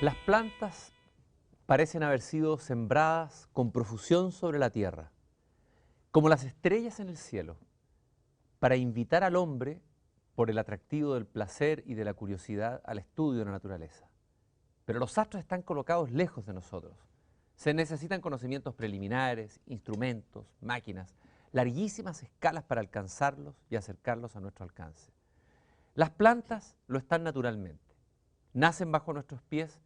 Las plantas parecen haber sido sembradas con profusión sobre la tierra, como las estrellas en el cielo, para invitar al hombre, por el atractivo del placer y de la curiosidad, al estudio de la naturaleza. Pero los astros están colocados lejos de nosotros. Se necesitan conocimientos preliminares, instrumentos, máquinas, larguísimas escalas para alcanzarlos y acercarlos a nuestro alcance. Las plantas lo están naturalmente. Nacen bajo nuestros pies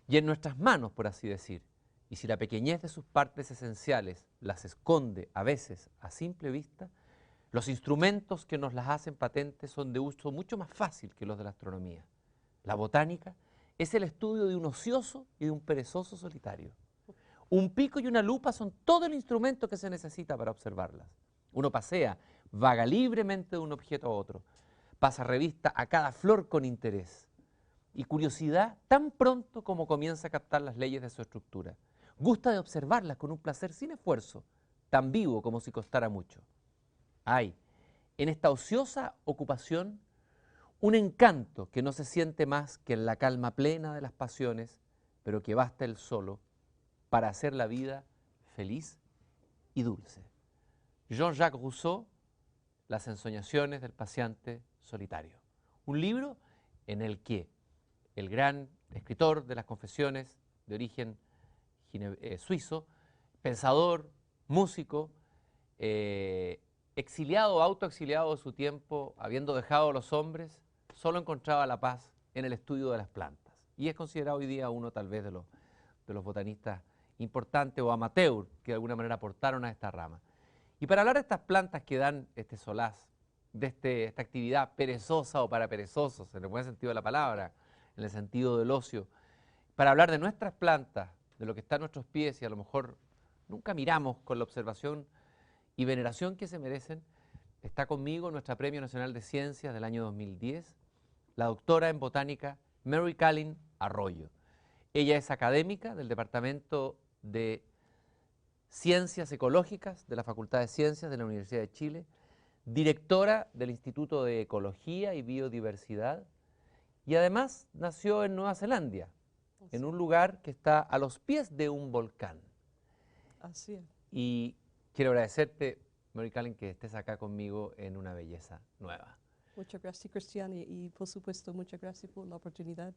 y en nuestras manos, por así decir. Y si la pequeñez de sus partes esenciales las esconde a veces a simple vista, los instrumentos que nos las hacen patentes son de uso mucho más fácil que los de la astronomía. La botánica es el estudio de un ocioso y de un perezoso solitario. Un pico y una lupa son todo el instrumento que se necesita para observarlas. Uno pasea, vaga libremente de un objeto a otro, pasa revista a cada flor con interés y curiosidad tan pronto como comienza a captar las leyes de su estructura. Gusta de observarlas con un placer sin esfuerzo, tan vivo como si costara mucho. Hay en esta ociosa ocupación un encanto que no se siente más que en la calma plena de las pasiones, pero que basta él solo para hacer la vida feliz y dulce. Jean-Jacques Rousseau, Las ensoñaciones del paseante solitario. Un libro en el que el gran escritor de las Confesiones, de origen suizo, pensador, músico, exiliado o autoexiliado de su tiempo, habiendo dejado a los hombres, solo encontraba la paz en el estudio de las plantas. Y es considerado hoy día uno tal vez de los botanistas importantes o amateur que de alguna manera aportaron a esta rama. Y para hablar de estas plantas que dan este solaz, de esta actividad perezosa o para perezosos, en el buen sentido de la palabra, en el sentido del ocio, para hablar de nuestras plantas, de lo que está a nuestros pies y a lo mejor nunca miramos con la observación y veneración que se merecen, está conmigo nuestra Premio Nacional de Ciencias del año 2010, la doctora en botánica Mary Callen Arroyo. Ella es académica del Departamento de Ciencias Ecológicas de la Facultad de Ciencias de la Universidad de Chile, directora del Instituto de Ecología y Biodiversidad, y además nació en Nueva Zelanda, en un lugar que está a los pies de un volcán. Así es. Y quiero agradecerte, Mary Callen, que estés acá conmigo en una belleza nueva. Muchas gracias, Cristian, y por supuesto, muchas gracias por la oportunidad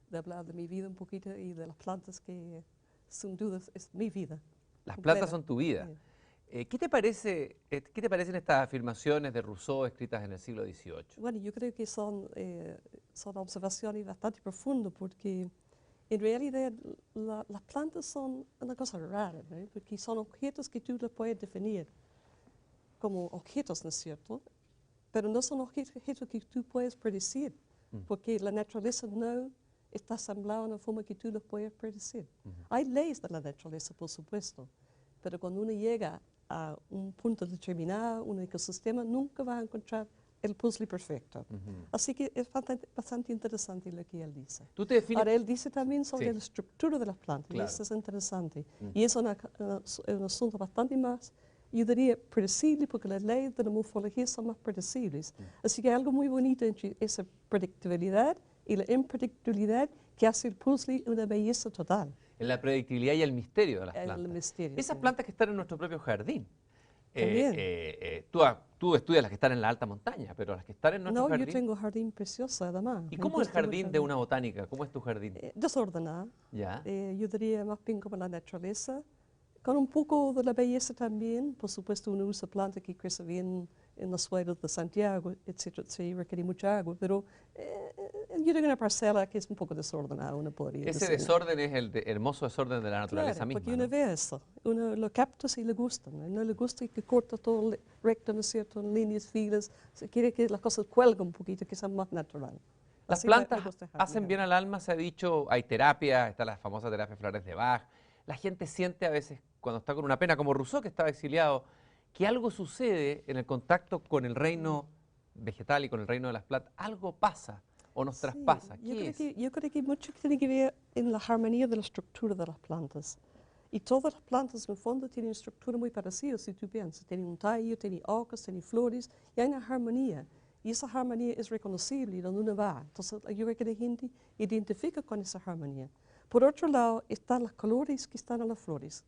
de hablar de mi vida un poquito y de las plantas que, sin dudas, es mi vida. Las completa. plantas son tu vida. ¿Qué te parecen estas afirmaciones de Rousseau escritas en el siglo XVIII? Bueno, yo creo que son observaciones bastante profundas porque en realidad las plantas son una cosa rara, ¿no? Porque son objetos que tú les puedes definir como objetos, ¿no es cierto? Pero no son objetos que tú puedes predecir, porque la naturaleza no está asemblada de una forma que tú los puedes predecir. Hay leyes de la naturaleza, por supuesto, pero cuando uno llega a un punto determinado, un ecosistema, nunca va a encontrar el puzzle perfecto. Así que es bastante interesante lo que él dice. ¿Tú te defines? Ahora, él dice también sobre Sí. la estructura de las plantas, Claro. y eso es interesante. Y es un asunto bastante más, yo diría, predecible, porque las leyes de la morfología son más predecibles. Así que hay algo muy bonito entre esa predictibilidad y la impredictibilidad que hace el puzzle una belleza total. En la predictibilidad y el misterio de las El plantas. misterio, Esas sí. plantas que están en nuestro propio jardín. También. Tú estudias las que están en la alta montaña, pero las que están en nuestro No, jardín. yo tengo jardín precioso, además. ¿Y Me cómo es el gusta mucho jardín de una botánica? ¿Cómo es tu jardín? desordenado. Ya. Yo diría más bien como la naturaleza, con un poco de la belleza también. Por supuesto, uno usa plantas que crecen bien en los suelos de Santiago, etcétera, etcétera, requiere mucha agua, pero yo tengo una parcela que es un poco desordenada, uno podría Ese decir. desorden es el hermoso desorden de la naturaleza Claro, misma, porque uno ¿no? ve eso, uno lo capta si le gusta, ¿no? No le gusta y que corta todo recto, ¿no es cierto?, en líneas, filas, se quiere que las cosas cuelguen un poquito, que sean más naturales. Las Así plantas me gusta hacen bien al alma, se ha dicho, hay terapia, está la famosa terapia Flores de Bach. La gente siente a veces, cuando está con una pena, como Rousseau, que estaba exiliado, que algo sucede en el contacto con el reino vegetal y con el reino de las plantas. Algo pasa o nos traspasa. ¿Qué es? Yo creo que mucho tiene que ver en la armonía de la estructura de las plantas. Y todas las plantas, en el fondo, tienen una estructura muy parecida, si tú piensas. Tienen un tallo, tienen hojas, tienen flores, y hay una armonía. Y esa armonía es reconocible donde uno va. Entonces, yo creo que la gente identifica con esa armonía. Por otro lado, están los colores que están en las flores.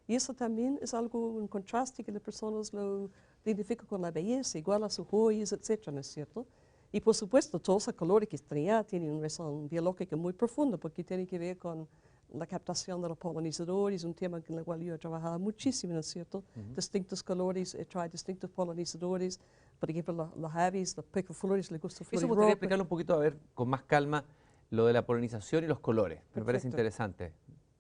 Y eso también es algo, un contraste que las personas lo identifican con la belleza, igual a sus joyas, etcétera, ¿no es cierto? Y por supuesto, todos esos colores que están allá tienen una razón biológica muy profunda, porque tiene que ver con la captación de los polinizadores, un tema en el cual yo he trabajado muchísimo, ¿no es cierto? Distintos colores, trae distintos polinizadores, por ejemplo, los aves, los picaflores, les gusta flores Eso me gustaría rojas. explicarlo un poquito, a ver, con más calma, lo de la polinización y los colores. Me parece Perfecto. interesante.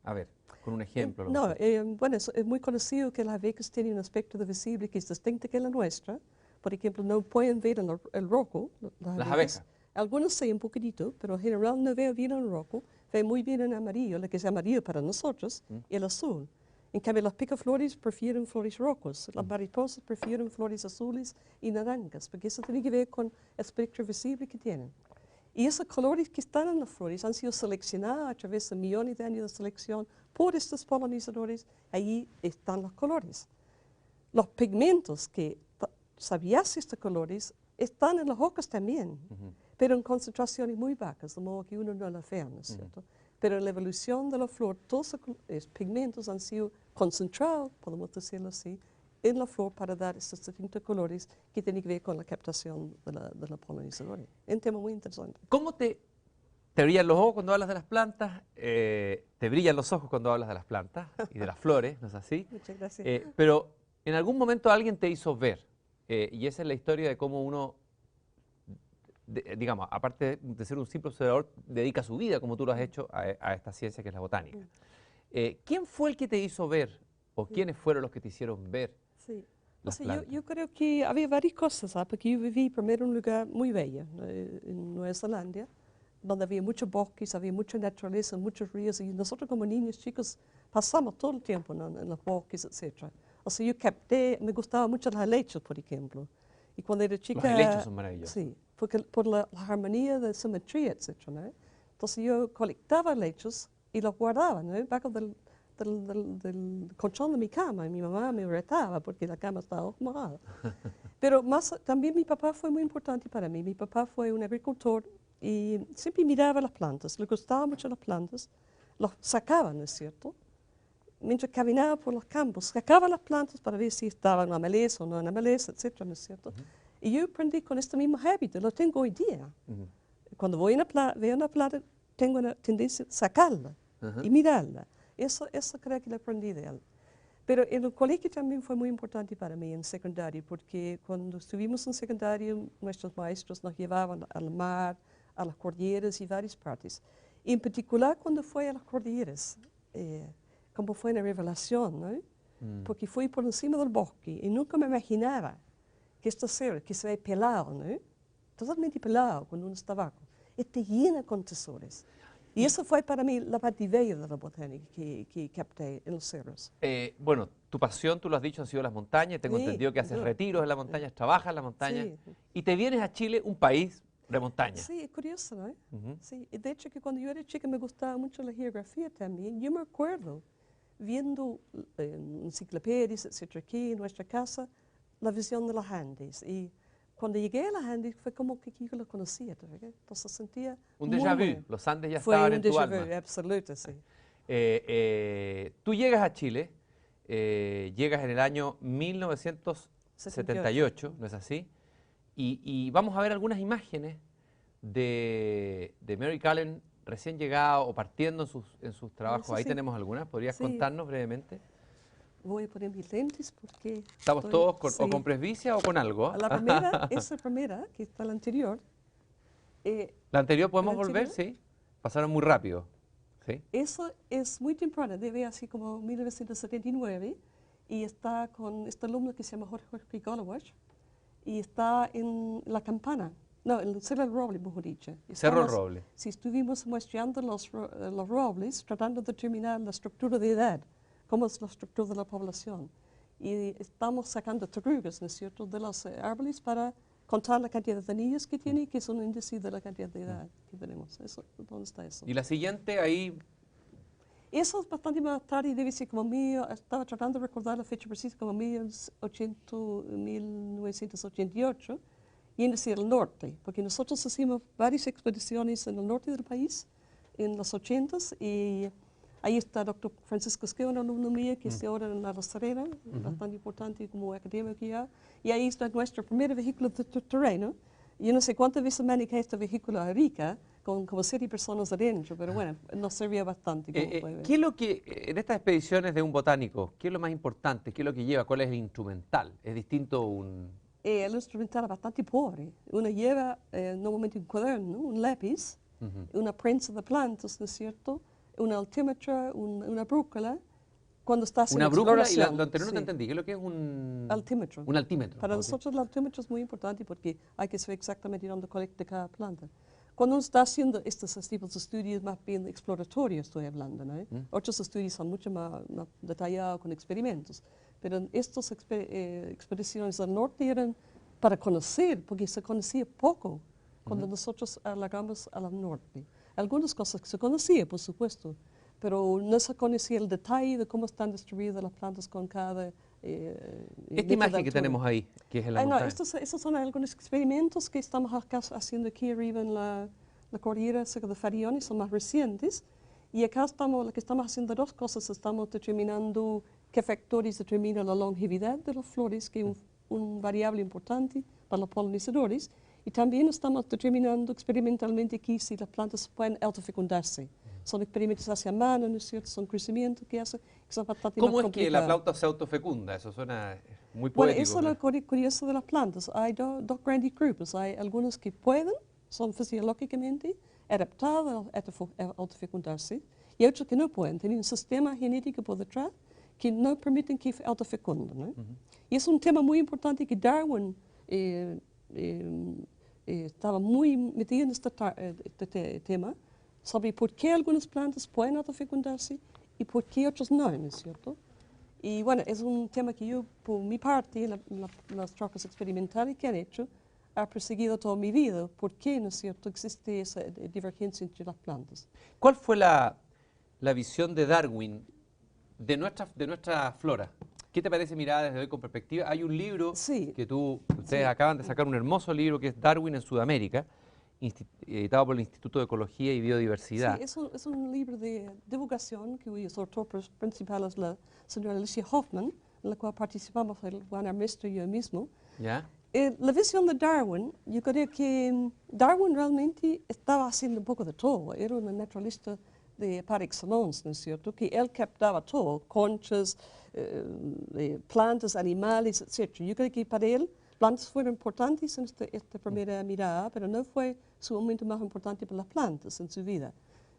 A ver, con un ejemplo. lo No, mejor. bueno, es muy conocido que las abejas tienen un espectro de visible que es distinto que la nuestra. Por ejemplo, no pueden ver el rojo, Las abejas. Algunos sí un poquitito, pero en general no veo bien el rojo, veo muy bien el amarillo, lo que es amarillo para nosotros, y el azul. En cambio, las picaflores prefieren flores rojos, las mariposas prefieren flores azules y naranjas, porque eso tiene que ver con el espectro visible que tienen. Y esos colores que están en las flores han sido seleccionados a través de millones de años de selección por estos polinizadores. Allí están los colores. Los pigmentos que sabías estos colores están en las hojas también, pero en concentraciones muy bajas, de modo que uno no las ve, ¿no es cierto? Pero en la evolución de la flor, todos esos pigmentos han sido concentrados, podemos decirlo así, en la flor para dar estos distintos colores que tienen que ver con la captación de la polinizadora. Es un tema muy interesante. ¿Cómo te brillan los ojos cuando hablas de las plantas? Te brillan los ojos cuando hablas de las plantas y de las flores, ¿no es así? Muchas gracias. Pero en algún momento alguien te hizo ver, y esa es la historia de cómo uno, digamos, aparte de ser un simple observador, dedica su vida, como tú lo has hecho, a esta ciencia que es la botánica. ¿Quién fue el que te hizo ver, o quiénes fueron los que te hicieron ver Sí. las Yo, plantas? yo creo que había varias cosas, ¿sabes? Porque yo viví primero en un lugar muy bello, en Nueva Zelanda, donde había muchos bosques, había mucha naturaleza, muchos ríos, y nosotros como niños chicos pasamos todo el tiempo en los bosques, etc. O sea, yo capté, me gustaban mucho las helechos, por ejemplo. Y cuando era chica... Los helechos son maravillosos. Sí, porque, por la armonía de simetría, etc. ¿no? Entonces yo colectaba helechos y los guardaba, ¿no? Bajo del colchón de mi cama, y mi mamá me retaba porque la cama estaba mojada. Pero también mi papá fue muy importante para mí. Mi papá fue un agricultor y siempre miraba las plantas, le gustaban mucho las plantas, los sacaba, ¿no es cierto? Mientras caminaba por los campos, sacaba las plantas para ver si estaban en una maleza o no en una maleza, etcétera, ¿no es cierto? Y yo aprendí con este mismo hábito, lo tengo hoy día. Cuando veo una planta, tengo una tendencia a sacarla y mirarla. Eso creo que lo aprendí de él. Pero en el colegio también fue muy importante para mí en secundario, porque cuando estuvimos en secundario, nuestros maestros nos llevaban al mar, a las cordilleras y varias partes. Y en particular cuando fue a las cordilleras, como fue una revelación, ¿no? Porque fui por encima del bosque y nunca me imaginaba que este ser, que se ve pelado, ¿no? Totalmente pelado cuando uno está abajo, está llena con tesoros. Y eso fue para mí la parte bella de la botánica que capté en los cerros. Bueno, tu pasión, tú lo has dicho, han sido las montañas. Tengo Sí, entendido que haces sin duda. retiros en las montañas, trabajas en las montañas. Sí. Y te vienes a Chile, un país de montaña. Sí, es curioso, ¿no? Sí, y de hecho que cuando yo era chica me gustaba mucho la geografía también. Yo me acuerdo viendo enciclopedias, etcétera, aquí en nuestra casa, la visión de los Andes. Y cuando llegué a los Andes fue como que yo lo conocía, ¿verdad? Entonces sentía Un muy déjà vu, bueno. los Andes ya Fue estaban un en tu déjà alma. vu, absoluto, sí. Tú llegas a Chile, llegas en el año 1978, ¿no es así? Y vamos a ver algunas imágenes de Mary Cullen recién llegada o partiendo en sus trabajos. Eso Ahí sí. tenemos algunas. ¿Podrías Sí. contarnos brevemente? Voy a poner mis lentes porque... ¿Estamos todos sí. o con presbicia o con algo? La primera, esa primera, que está la anterior. ¿La anterior podemos ¿La volver? anterior? Sí. Pasaron muy rápido. ¿Sí? Eso es muy temprano, debe así como 1979, y está con este alumno que se llama Jorge Golowach, y está en La Campana, no, en Cerro del Roble, mejor dicho. Cerro del Roble. Sí, estuvimos muestreando los robles, tratando de determinar la estructura de edad, cómo es la estructura de la población. Y estamos sacando tarugas, ¿no es cierto?, de los árboles para contar la cantidad de anillos que tiene, que es un índice de la cantidad de edad que tenemos. ¿Dónde está eso? Y la siguiente, ahí... Eso es bastante más tarde, debe ser como estaba tratando de recordar la fecha precisa, como 1988, y en el norte, porque nosotros hicimos varias expediciones en el norte del país, en los 80s y ahí está el doctor Francisco Esqueo, un alumno mío que está ahora en La Serena, bastante importante como académico ya. Y ahí está nuestro primer vehículo de terreno. Yo no sé cuántas veces manejé este vehículo a Arica, con como 7 personas adentro, pero bueno, nos servía bastante. ¿Qué es lo que, en estas expediciones de un botánico, qué es lo más importante? ¿Qué es lo que lleva? ¿Cuál es el instrumental? ¿Es distinto un...? El instrumental es bastante pobre. Uno lleva normalmente un cuaderno, un lápiz, una prensa de plantas, ¿no es cierto? Un altímetro, una brújula, cuando está haciendo Una brújula, y exploración. lo anterior no te Sí. entendí. ¿Qué es lo que es un...? Altímetro. Un altímetro. Para ok. nosotros el altímetro es muy importante porque hay que saber exactamente dónde conecta cada planta. Cuando uno está haciendo estos tipos de estudios más bien exploratorios, estoy hablando, ¿no? Otros estudios son mucho más detallados con experimentos, pero estas expediciones al norte eran para conocer, porque se conocía poco cuando nosotros alargamos al norte. Algunas cosas se conocían, por supuesto, pero no se conocía el detalle de cómo están distribuidas las plantas con cada Esta imagen que tenemos ahí, que es en la no, montaña. estos son algunos experimentos que estamos acá haciendo aquí arriba en la cordillera cerca de Fariones, son más recientes. Y acá lo que estamos haciendo dos cosas. Estamos determinando qué factores determinan la longevidad de las flores, que es un variable importante para los polinizadores. Y también estamos determinando experimentalmente aquí si las plantas pueden autofecundarse. Son experimentos hacia mano, ¿no es cierto? Son crecimientos que hacen que son bastante ¿Cómo más es que la complicados. planta se autofecunda? Eso suena muy Bueno, poético. eso es lo curioso de las plantas. Hay dos grandes grupos. Hay algunos que pueden, son fisiológicamente adaptados a autofecundarse, y otros que no pueden. Tienen un sistema genético por detrás que no permiten que autofecunden, ¿no? Y es un tema muy importante que Darwin estaba muy metido en este tema, sobre por qué algunas plantas pueden autofecundarse y por qué otros no, ¿no es cierto? Y bueno, es un tema que yo, por mi parte, en las trocas experimentales que han hecho, he perseguido toda mi vida. ¿Por qué, no es cierto, existe esa divergencia entre las plantas? ¿Cuál fue la visión de Darwin de nuestra flora? ¿Qué te parece mirada desde hoy con perspectiva? Hay un libro Sí. que ustedes acaban de sacar, un hermoso libro que es Darwin en Sudamérica, editado por el Instituto de Ecología y Biodiversidad. Sí, es un libro de divulgación cuyo autor principal es la señora Alicia Hoffman, en la cual participamos el Juan Ernesto y yo mismo. ¿Ya? La visión de Darwin, yo creo que Darwin realmente estaba haciendo un poco de todo. Era un naturalista par excellence, ¿no es cierto? Que él captaba todo, conchas, plantas, animales, etc. Yo creo que para él plantas fueron importantes en esta primera mirada, pero no fue su momento más importante para las plantas en su vida.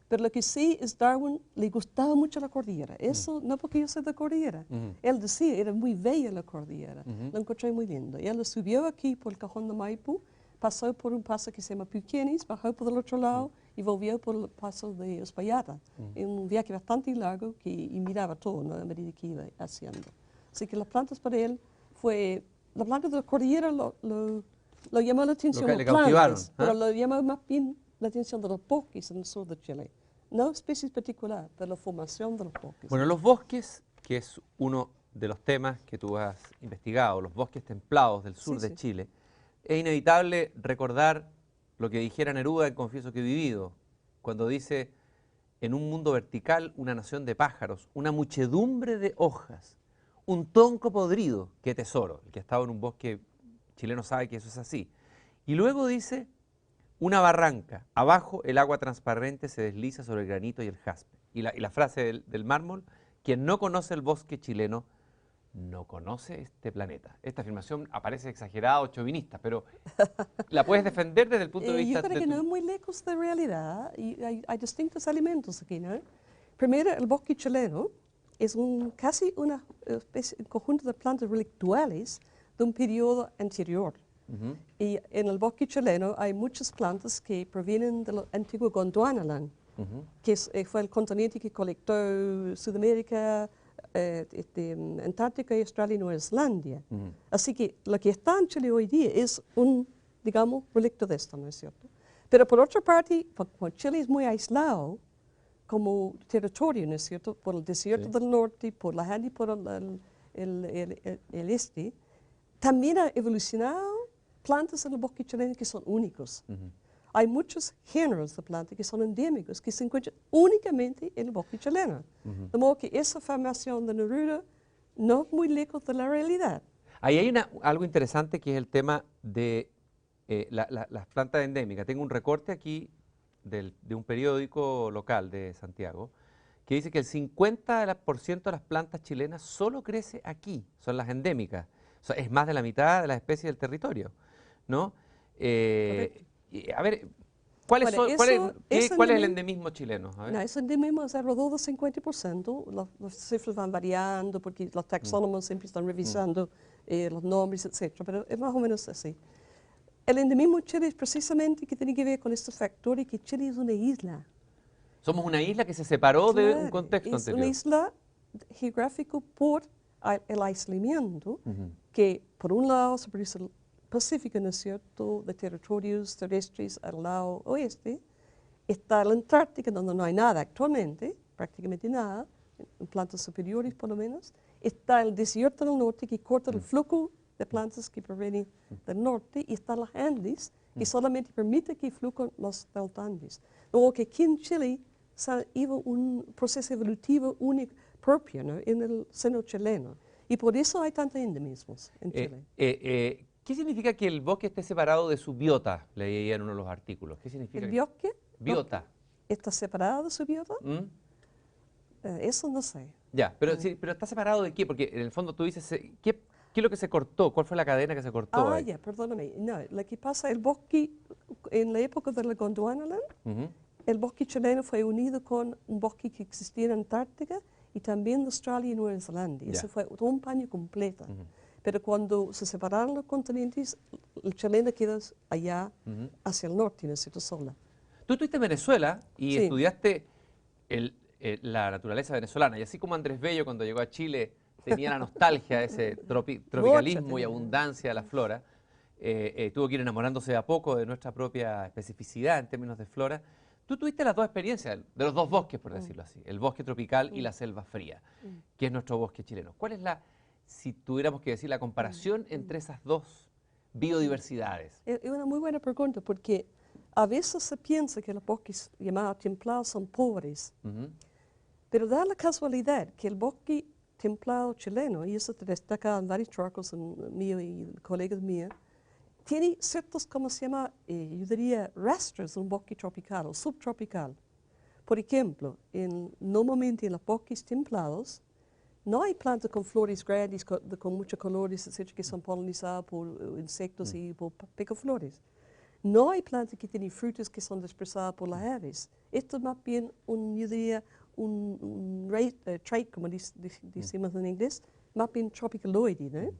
Pero lo que sí es Darwin le gustaba mucho la cordillera. Eso no porque yo soy de cordillera. Él decía, era muy bella la cordillera. Lo encontré muy lindo. Y él subió aquí por el Cajón de Maipú, pasó por un paso que se llama Puquenes, bajó por el otro lado y volvió por el paso de Uspallata. En un viaje bastante largo y miraba todo, ¿no? A medida que iba haciendo. Así que las plantas para él fue... Las plantas de la cordillera lo llamó la atención, Le las cautivaron, plantas, pero lo llamó más bien la atención de los bosques en el sur de Chile. No especies particulares, pero la formación de los bosques. Bueno, los bosques, que es uno de los temas que tú has investigado, los bosques templados del sur de Chile, es inevitable recordar lo que dijera Neruda en Confieso que he vivido, cuando dice, en un mundo vertical, una nación de pájaros, una muchedumbre de hojas, un tronco podrido, qué tesoro. El que ha estado en un bosque chileno sabe que eso es así. Y luego dice, una barranca, abajo el agua transparente se desliza sobre el granito y el jaspe. Y la frase del mármol, quien no conoce el bosque chileno, no conoce este planeta. Esta afirmación aparece exagerada o chauvinista, pero la puedes defender desde el punto de vista... Yo creo que no es muy lejos de realidad. Y hay distintos elementos aquí, ¿no? Primero, el bosque chileno es casi un conjunto de plantas relictuales de un periodo anterior. Y en el bosque chileno hay muchas plantas que provienen del antiguo Gondwanaland, que fue el continente que colectó Sudamérica, Antártica, Australia y Nueva Zelanda. Así que lo que está en Chile hoy día es un, digamos, relicto de esto, ¿no es cierto? Pero por otra parte, como Chile es muy aislado como territorio, ¿no es cierto? Por el desierto del norte, por la Andes, por el este, también ha evolucionado plantas en el bosque chileno que son únicos. Hay muchos géneros de plantas que son endémicos, que se encuentran únicamente en el bosque chileno. De modo que esa formación de Neruda no es muy lejos de la realidad. Ahí hay algo interesante que es el tema de las plantas endémicas. Tengo un recorte aquí de un periódico local de Santiago que dice que el 50% de las plantas chilenas solo crece aquí, son las endémicas. O sea, es más de la mitad de las especies del territorio, ¿no? A ver, Bueno, ¿cuál es el endemismo chileno? A ver. No, ese endemismo es alrededor del 50%. Las cifras van variando porque los taxónomos siempre están revisando los nombres, etc. Pero es más o menos así. El endemismo de Chile es precisamente que tiene que ver con este factor y que Chile es una isla. Somos una isla que se separó de un contexto anterior. Es una isla geográfico por el aislamiento, que por un lado se produce el Pacífico, ¿no es cierto?, de territorios terrestres al lado oeste. Está la Antártica, donde no hay nada actualmente, prácticamente nada, en plantas superiores por lo menos. Está el desierto del norte, que corta el flujo de plantas que provienen del norte, y están los Andes, que solamente permite que fluyan los delta Andes. Luego que aquí en Chile iba un proceso evolutivo único, propio, ¿no?, en el seno chileno. Y por eso hay tantos endemismos en Chile. ¿Qué significa que el bosque esté separado de su biota? Leía en uno de los artículos. ¿Qué significa? ¿El bosque? Biota. ¿Está separado de su biota? Eso no sé. Ya, pero ¿está separado de qué? Porque en el fondo tú dices, ¿qué es lo que se cortó? ¿Cuál fue la cadena que se cortó? Ya, perdóname. No, lo que pasa, el bosque, en la época de la Gondwana, el bosque chileno fue unido con un bosque que existía en Antártica y también en Australia y Nueva Zelanda. Y eso fue todo un paño completo. Pero cuando se separaron los continentes, el chileno quedó allá hacia el norte, ¿no es cierto?, sola. Tú estuviste en Venezuela y estudiaste la naturaleza venezolana. Y así como Andrés Bello cuando llegó a Chile tenía la nostalgia de ese tropicalismo y abundancia de la flora, tuvo que ir enamorándose de a poco de nuestra propia especificidad en términos de flora. Tú tuviste las dos experiencias, de los dos bosques, por decirlo así, el bosque tropical y la selva fría, que es nuestro bosque chileno. ¿Cuál es si tuviéramos que decir, la comparación entre esas dos biodiversidades? Es una muy buena pregunta, porque a veces se piensa que los bosques llamados templados son pobres, pero da la casualidad que el bosque templado chileno, y eso te destaca en varios trabajos míos y colegas míos, tiene ciertos, ¿cómo se llama? Yo diría rastros de un bosque tropical o subtropical. Por ejemplo, normalmente en los bosques templados no hay plantas con flores grandes, con muchos colores, etcétera, que son polinizadas por insectos y por picaflores. No hay plantas que tienen frutos que son dispersadas por las aves. Esto es más bien yo diría, un trait, como decimos en inglés, más bien tropicaloide, ¿no?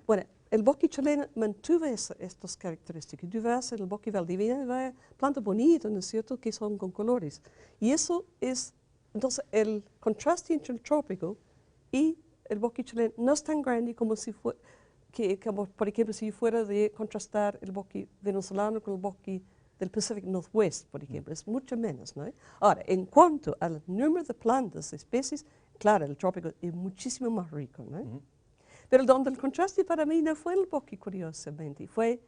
Bueno, el bosque chileno mantuvo estas características. Tú vas en el bosque valdiviano y vas a plantas bonitas, ¿no es cierto?, que son con colores. Y eso es, entonces, el contraste entre el trópico y el bosque chileno no es tan grande como si fuera, como por ejemplo, si fuera de contrastar el bosque venezolano con el bosque del Pacific Northwest, por ejemplo, es mucho menos, ¿no? Ahora, en cuanto al número de plantas, especies, claro, el trópico es muchísimo más rico, ¿no? Pero donde el contraste para mí no fue el bosque, curiosamente, fue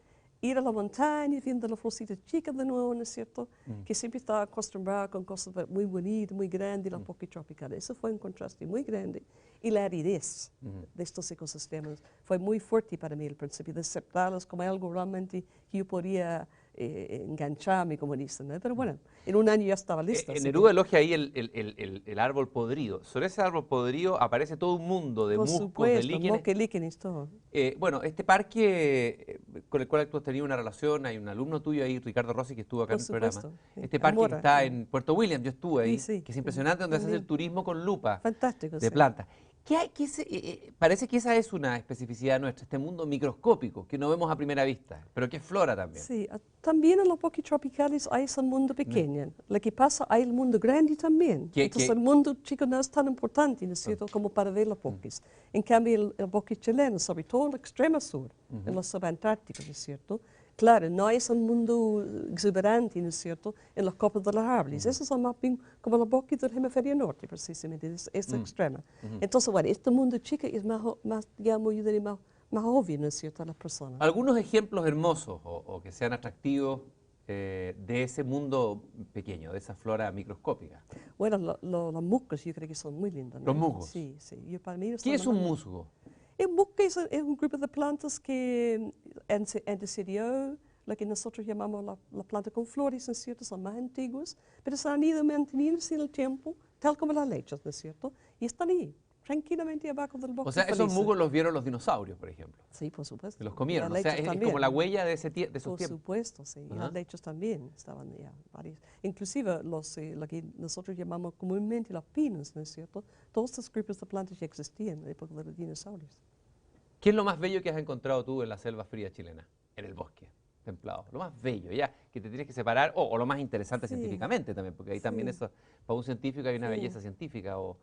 ir a la montaña, viendo las florcitas chicas de nuevo, ¿no es cierto?, que siempre estaba acostumbrado con cosas muy bonitas, muy grandes, los bosques tropicales. Eso fue un contraste muy grande. Y la aridez de estos ecosistemas fue muy fuerte para mí al principio, de aceptarlos como algo realmente que yo podía engancharme, como dicen, ¿no? Pero bueno, en un año ya estaba lista. Neruda elogia ahí el árbol podrido. Sobre ese árbol podrido aparece todo un mundo de musgos, de líquenes. Todo. Bueno, este parque con el cual tú has tenido una relación, hay un alumno tuyo ahí, Ricardo Rossi, que estuvo acá en el programa. Este parque que está en Puerto William, yo estuve ahí, que es impresionante, donde se hace el turismo con lupa. Fantástico, de plantas. Parece que esa es una especificidad nuestra, este mundo microscópico que no vemos a primera vista, pero que es flora también. Sí, también en los bosques tropicales hay ese mundo pequeño. Lo que pasa, hay el mundo grande también. Entonces el mundo chico no es tan importante, ¿no es cierto?, como para ver los bosques. En cambio, el bosque chileno, sobre todo en el extremo sur, en los subantárticos, ¿no es cierto?, claro, no es un mundo exuberante, ¿no es cierto?, en los copos de los árboles. Esos son más bien como los bosques del hemisferio norte, precisamente, es extrema. Entonces, bueno, este mundo chico es más digamos, yo diría, más obvio, ¿no es cierto?, a las personas. Algunos ejemplos hermosos o que sean atractivos de ese mundo pequeño, de esa flora microscópica? Bueno, los musgos yo creo que son muy lindos, ¿no? Los musgos. Sí, sí. Yo, para mí, ¿Qué es un musgo? El musgo es un grupo de plantas que antecedió lo que nosotros llamamos la planta con flores, ¿no es cierto? Son más antiguos, pero se han ido manteniéndose en el tiempo, tal como las lechas, ¿no es cierto? Y están ahí, tranquilamente abajo del bosque. O sea, esos felices. musgos los vieron los dinosaurios, por ejemplo. Sí, por supuesto. Los comieron. Las O sea, lechas es también. como la huella de, de esos Por tiempos. supuesto, sí. Y Ajá. las lechas también estaban ya varias. Inclusive lo que nosotros llamamos comúnmente los pinos, ¿no es cierto? Todos estos grupos de plantas ya existían en la época de los dinosaurios. ¿Qué es lo más bello que has encontrado tú en la selva fría chilena? En el bosque templado. Lo más bello, ya, que te tienes que separar, o lo más interesante Sí. científicamente también, porque ahí también Sí. eso, para un científico hay una Sí. belleza científica. O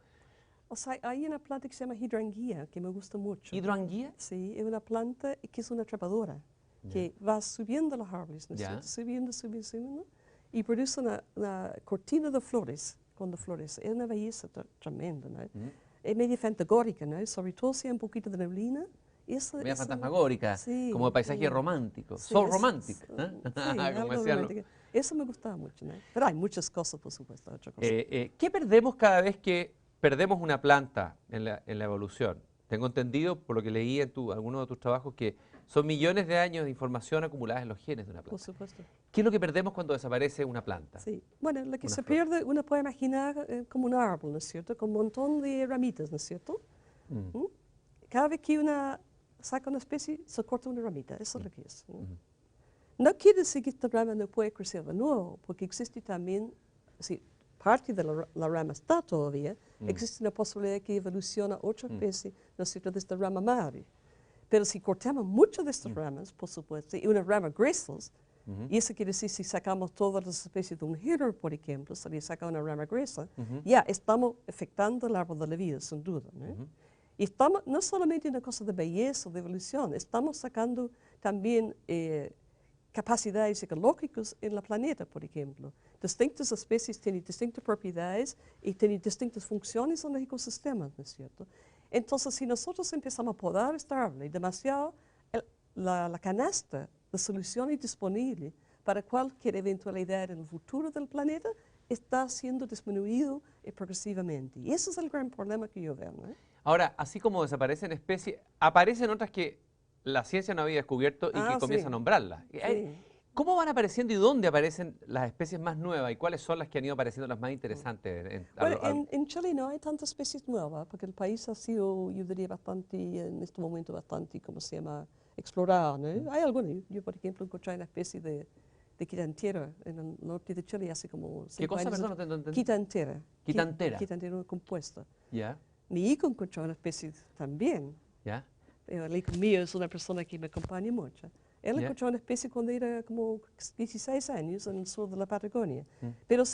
O sea, hay una planta que se llama hidranguía, que me gusta mucho. ¿hidroanguía? Sí, es una planta que es una trepadora, Ya. que va subiendo los árboles, ¿no es Ya. cierto? Subiendo, subiendo, subiendo, y produce una cortina de flores cuando florece. Es una belleza tremenda, ¿no? Es medio fantagórica, ¿no? Sobre todo si hay un poquito de neblina. Media fantasmagórica, Sí, como de paisaje sí. romántico. Sí, So es- romantic, es- ¿eh? Sí, Como algo decían romántico. Eso me gustaba mucho, ¿no? Pero hay muchas cosas, por supuesto, otra cosa. ¿Qué perdemos cada vez que perdemos una planta en la evolución? Tengo entendido, por lo que leí en algunos de tus trabajos, que son millones de años de información acumuladas en los genes de una Por planta. supuesto. ¿Qué es lo que perdemos cuando desaparece una planta? Sí. Bueno, lo que Una se flor. pierde, uno puede imaginar como un árbol, ¿no es cierto? Con un montón de ramitas, ¿no es cierto? Mm. ¿Mm? Cada vez que una saca una especie, se corta una ramita. Eso es lo que es, ¿no? No quiere decir que esta rama no puede crecer de nuevo, porque existe también, si parte de la rama está todavía, existe una posibilidad que evoluciona otra especie, ¿no es cierto?, de esta rama madre. Pero si cortamos muchas de estas ramas, por supuesto, y una rama gruesa, y eso quiere decir si sacamos todas las especies de un género, por ejemplo, si saca una rama gruesa, ya estamos afectando el árbol de la vida, sin duda, ¿no? Y estamos, no solamente una cosa de belleza, de evolución, estamos sacando también capacidades ecológicas en el planeta, por ejemplo. Distintas especies tienen distintas propiedades y tienen distintas funciones en los ecosistemas, ¿no es cierto? Entonces, si nosotros empezamos a podar esta árboles demasiado, la canasta de soluciones disponibles para cualquier eventualidad en el futuro del planeta está siendo disminuido progresivamente. Y ese es el gran problema que yo veo, ¿no? Ahora, así como desaparecen especies, aparecen otras que la ciencia no había descubierto y que Ah, comienza sí. a nombrarlas. Sí. ¿Cómo van apareciendo y dónde aparecen las especies más nuevas y cuáles son las que han ido apareciendo las más interesantes? Bueno, en Chile no hay tantas especies nuevas, porque el país ha sido, yo diría, bastante, en este momento, bastante, ¿cómo se llama?, explorado, ¿no? Hay algunas. Yo, por ejemplo, encontré una especie de quitantera en el norte de Chile hace como 5 ¿Qué cosa, años. perdón? No te entendí. Quitantera. Quitantera. Quitantera, una compuesta. Ya, Mi hijo encontró una especie también. ya. El hijo mío es una persona que me acompaña mucho. Él Ya. encontró una especie cuando era como 16 años en el sur de la Patagonia. Pero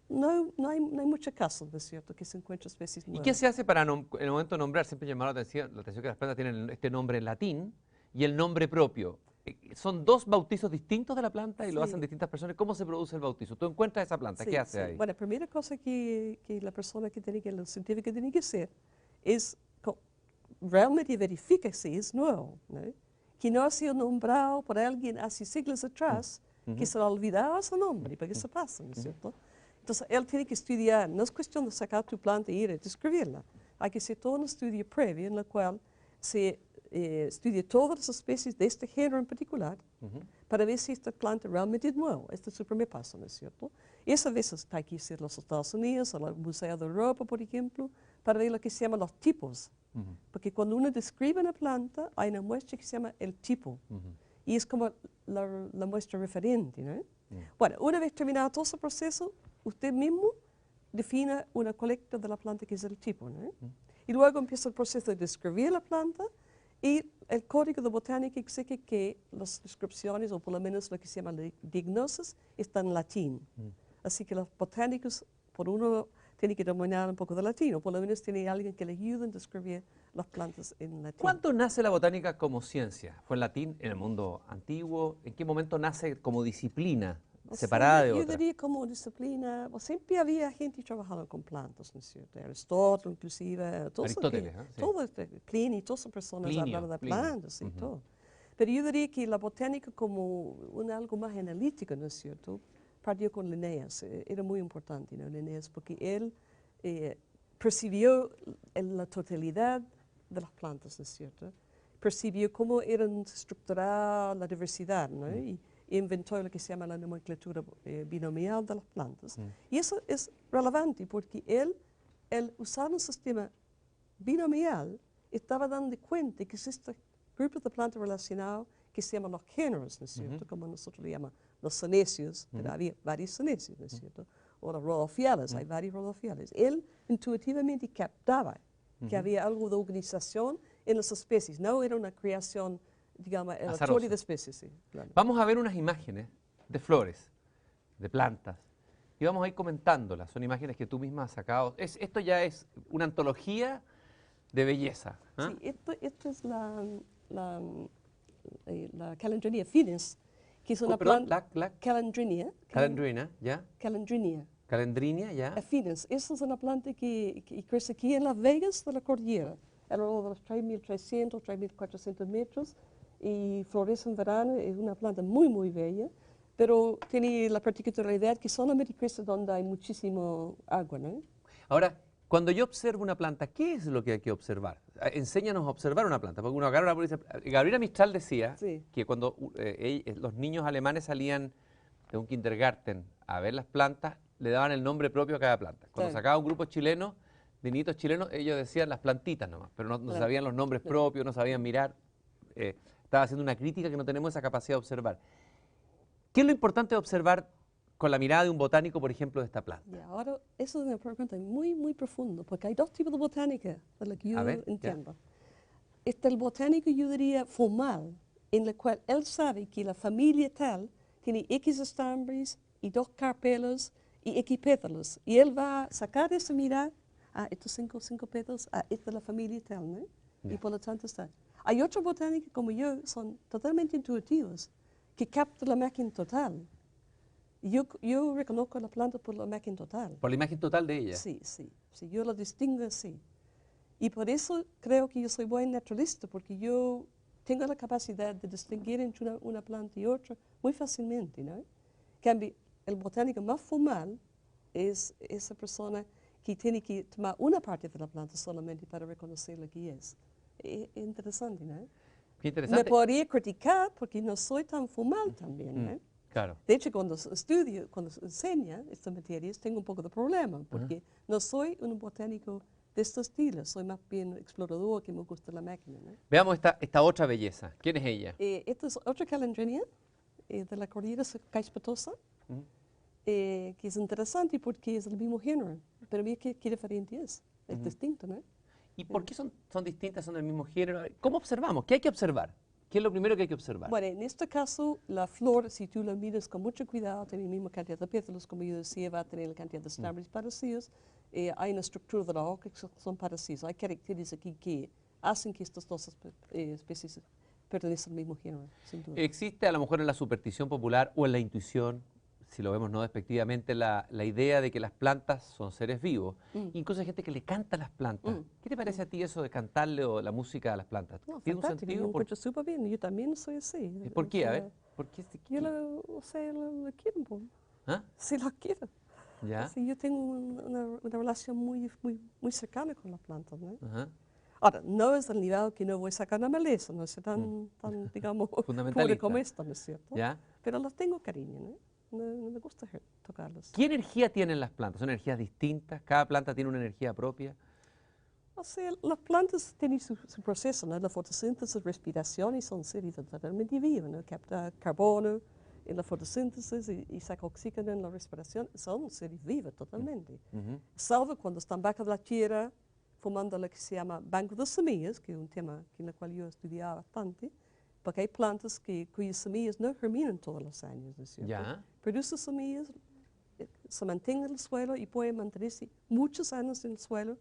no hay muchos casos, ¿no es cierto?, que se encuentren especies ¿Y nuevas. qué se hace para, en el momento de nombrar, siempre llamar la atención que las plantas tienen este nombre en latín y el nombre propio? Son dos bautizos distintos de la planta y lo Sí. hacen distintas personas. ¿Cómo se produce el bautizo? Tú encuentras esa planta, Sí, ¿qué hace sí. ahí? Bueno, la primera cosa que la persona que tiene que, el científico tiene que hacer es realmente verificar si es nuevo, ¿no? Que no ha sido nombrado por alguien hace siglos atrás, que se le ha olvidado ese nombre, porque eso pasa, ¿no es cierto? Entonces, él tiene que estudiar, no es cuestión de sacar tu planta e ir a describirla, hay que hacer todo un estudio previo en el cual se estudia todas las especies de este género en particular, para ver si esta planta realmente es nueva. Este es el primer paso, ¿no es cierto? Y eso a veces hay que ir a los Estados Unidos, al Museo de Europa, por ejemplo, para ver lo que se llama los tipos. Porque cuando uno describe una planta, hay una muestra que se llama el tipo. Y es como la muestra referente, ¿no? Bueno, una vez terminado todo ese proceso, usted mismo define una colecta de la planta que es el tipo, ¿no? Y luego empieza el proceso de describir la planta y el código de botánica exige que las descripciones, o por lo menos lo que se llama la diagnosis, está en latín. Así que los botánicos, por uno, tienen que dominar un poco de latín, o por lo menos tiene alguien que le ayude a describir las plantas en latín. ¿Cuándo nace la botánica como ciencia? ¿Fue en latín, en el mundo antiguo? ¿En qué momento nace como disciplina separada de Yo otra? diría como disciplina, siempre había gente trabajando con plantas, ¿no es cierto? Aristóteles, inclusive, todo eso Aristóteles, ¿eh? Sí. todo Pliny, todas esas personas Plinio, hablaban de Plinio. plantas y todo. Pero yo diría que la botánica como algo más analítico, ¿no es cierto? Partió con Linnaeus, era muy importante, ¿no? Linnaeus, porque él percibió la totalidad de las plantas, ¿no es cierto? Percibió cómo eran estructurada la diversidad, ¿no? Y inventó lo que se llama la nomenclatura binomial de las plantas. Y eso es relevante porque él usar un sistema binomial, estaba dando cuenta que existen grupos de plantas relacionados que se llaman los géneros, ¿no es cierto? Como nosotros le llamamos los senécios, pero había varios senécios, ¿no es cierto? O los rodofiales, hay varios rodofiales. Él intuitivamente captaba que había algo de organización en las especies, no era una creación, digamos, aleatoria de especies. Sí, claro. Vamos a ver unas imágenes de flores, de plantas, y vamos a ir comentándolas. Son imágenes que tú misma has sacado. Esto ya es una antología de belleza. Sí, esto es la Calandrinia finis, que es una planta. Calandrinia. Calandrina, ¿ya? Calandrinia. Calendrinia, ¿ya? Finis. Esa es una planta que crece aquí en Las Vegas de la cordillera, alrededor de los 3.300, 3.400 metros, y florece en verano. Es una planta muy, muy bella, pero tiene la particularidad que solamente crece donde hay muchísimo agua, ¿no? Ahora, cuando yo observo una planta, ¿qué es lo que hay que observar? Enséñanos a observar una planta. Porque uno agarra una planta, Gabriela Mistral decía que cuando los niños alemanes salían de un kindergarten a ver las plantas, le daban el nombre propio a cada planta. Cuando sacaba un grupo chileno, de niñitos chilenos, ellos decían las plantitas nomás, pero no sabían los nombres propios, no sabían mirar. Estaba haciendo una crítica que no tenemos esa capacidad de observar. ¿Qué es lo importante de observar con la mirada de un botánico, por ejemplo, de esta planta? Y ahora, eso es una pregunta muy, muy profunda, porque hay dos tipos de botánica, de lo que yo entiendo. Está el botánico, yo diría, formal, en el cual él sabe que la familia tal tiene X estambres y 2 carpelos y X pétalos, y él va a sacar esa mirada, estos 5 pétalos, esta es la familia tal, ¿no? Y por lo tanto está. Hay otros botánicos como yo, son totalmente intuitivos, que captan la imagen total. Yo reconozco la planta por la imagen total. ¿Por la imagen total de ella? Sí, yo la distingo así. Y por eso creo que yo soy buen naturalista, porque yo tengo la capacidad de distinguir entre una planta y otra muy fácilmente, ¿no? En cambio, el botánico más formal es esa persona que tiene que tomar una parte de la planta solamente para reconocer lo que es. Es interesante, ¿no? Qué interesante. Me podría criticar porque no soy tan formal también, ¿no? Claro. De hecho, cuando estudio, cuando enseño estas materias, tengo un poco de problema, porque no soy un botánico de este estilo, soy más bien explorador que me gusta la máquina, ¿no? Veamos esta otra belleza. ¿Quién es ella? Esta es otra calandrinia de la cordillera Caixpatosa, que es interesante porque es del mismo género, pero mira qué diferente es distinto, ¿no? ¿Y por qué son distintas, son del mismo género? ¿Cómo observamos? ¿Qué hay que observar? ¿Qué es lo primero que hay que observar? Bueno, en este caso, la flor, si tú la miras con mucho cuidado, tiene la misma cantidad de pétalos, como yo decía, va a tener la cantidad de estambres parecidos. Hay una estructura de la hoja que son parecidos. Hay caracteres aquí que hacen que estas dos especies pertenecen al mismo género, sin duda. ¿Existe a lo mejor en la superstición popular o en la intuición, si lo vemos no despectivamente, la idea de que las plantas son seres vivos? Incluso hay gente que le canta a las plantas. ¿Qué te parece a ti eso de cantarle o la música a las plantas? No, ¿Tiene un sentido? Yo encuentro súper bien, yo también soy así. ¿Por qué? A ver, ¿por qué? Yo lo quiero un poco. ¿Ah? Sí, lo quiero. ¿Ya? Sí, yo tengo una relación muy cercana con las plantas, ¿no? Ajá. Ahora, no es el nivel que no voy a sacar una maleza, no es tan digamos, pura como esta, ¿no es cierto? ¿Ya? Pero las tengo cariño, ¿no? No me gusta tocarlas. ¿Qué energía tienen las plantas? ¿Son energías distintas? ¿Cada planta tiene una energía propia? O sea, las plantas tienen su proceso, ¿no? La fotosíntesis, respiración, y son seres totalmente vivos, ¿no? Capta carbono en la fotosíntesis y saca oxígeno en la respiración. Son seres vivos totalmente. Salvo cuando están bajo la tierra, formando lo que se llama banco de semillas, que es un tema en el cual yo he estudiado bastante, porque hay plantas cuyas semillas no germinan todos los años, ¿no es cierto? ¿Ya? Producen semillas, se mantienen en el suelo y pueden mantenerse muchos años en el suelo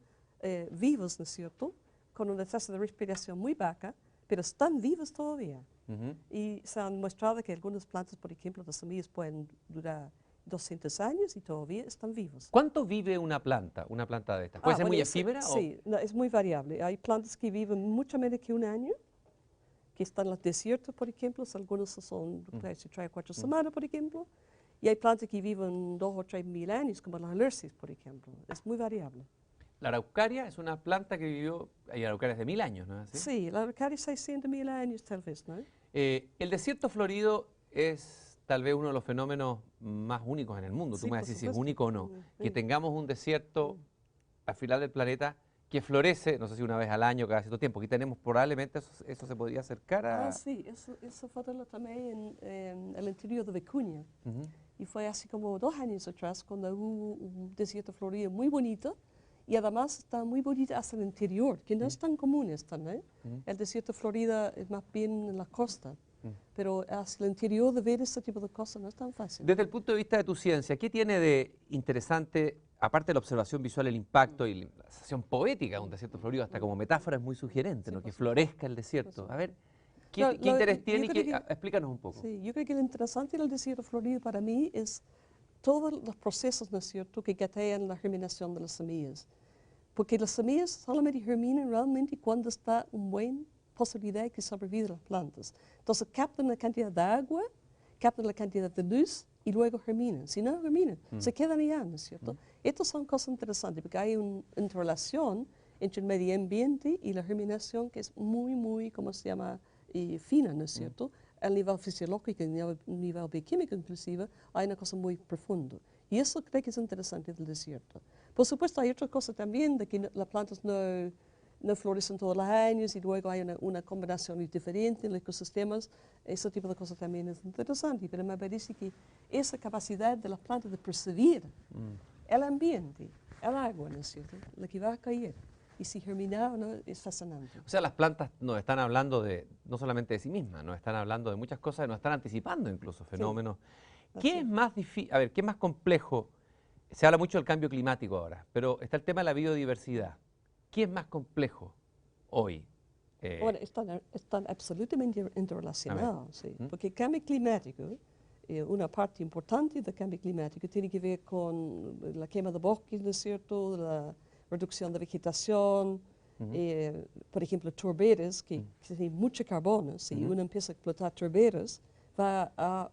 vivos, ¿no es cierto? Con una tasa de respiración muy baja, pero están vivos todavía. Y se han mostrado que algunas plantas, por ejemplo, las semillas pueden durar 200 años y todavía están vivos. ¿Cuánto vive una planta de estas? ¿Puede ser muy efímera? Sí, no, es muy variable. Hay plantas que viven mucho menos que un año, que están en los desiertos, por ejemplo, algunos son de 3 o 4 semanas, por ejemplo, y hay plantas que viven 2 o 3 mil años, como las alerces, por ejemplo. Es muy variable. La araucaria es una planta que vivió, hay araucarias de 1000 años, ¿no es así? Sí, la araucaria 600.000 años tal vez, ¿no? El desierto florido es tal vez uno de los fenómenos más únicos en el mundo. Sí, Tú me vas a por decir si es supuesto. único o no. Que Sí. tengamos un desierto al final del planeta que florece, no sé si una vez al año, cada cierto tiempo. Aquí tenemos probablemente, eso se podría acercar a... Sí, eso fue también en el interior de Vicuña. Ujú. Y fue así como 2 años atrás cuando hubo un desierto florido muy bonito. Y además está muy bonita hacia el interior, que no es tan común esta, ¿no? El desierto florido es más bien en la costa. Pero hacia el interior de ver este tipo de cosas no es tan fácil. Desde el punto de vista de tu ciencia, ¿qué tiene de interesante, aparte de la observación visual, el impacto y la sensación poética de un desierto florido, hasta como metáfora es muy sugerente, Sí, ¿no? por Que supuesto. florezca el desierto? A ver, ¿qué, Lo- qué lo- interés yo tiene? creo que- Explícanos un poco. Sí, yo creo que lo interesante del desierto florido para mí es todos los procesos, ¿no es cierto?, que gatean la germinación de las semillas. Porque las semillas solamente germinan realmente cuando está una buena posibilidad de que sobrevivan las plantas. Entonces captan la cantidad de agua, captan la cantidad de luz y luego germinan. Si no germinan, se quedan allá, ¿no es cierto? Estas son cosas interesantes porque hay una interrelación entre el medio ambiente y la germinación que es muy, muy, ¿cómo se llama?, fina, ¿no es cierto? A nivel fisiológico, a nivel bioquímico inclusive, hay una cosa muy profunda. Y eso creo que es interesante del desierto. Por supuesto, hay otras cosas también, de que las plantas no florecen todos los años y luego hay una combinación diferente en los ecosistemas. Ese tipo de cosas también es interesante, pero me parece que esa capacidad de las plantas de percibir el ambiente, el agua, ¿no es cierto?, lo que va a caer, y si germina o no, es fascinante. O sea, las plantas nos están hablando de, no solamente de sí mismas, nos están hablando de muchas cosas, nos están anticipando incluso fenómenos. Así ¿Qué es es. más difícil? A ver, ¿qué es más complejo? Se habla mucho del cambio climático ahora, pero está el tema de la biodiversidad. ¿Qué es más complejo hoy? Bueno, están absolutamente interrelacionados, sí, ¿Mm? porque el cambio climático, una parte importante del cambio climático tiene que ver con la quema de bosques, ¿no es cierto?, la reducción de vegetación, por ejemplo, turberas, que tienen mucho carbono. Si uno empieza a explotar turberas, va a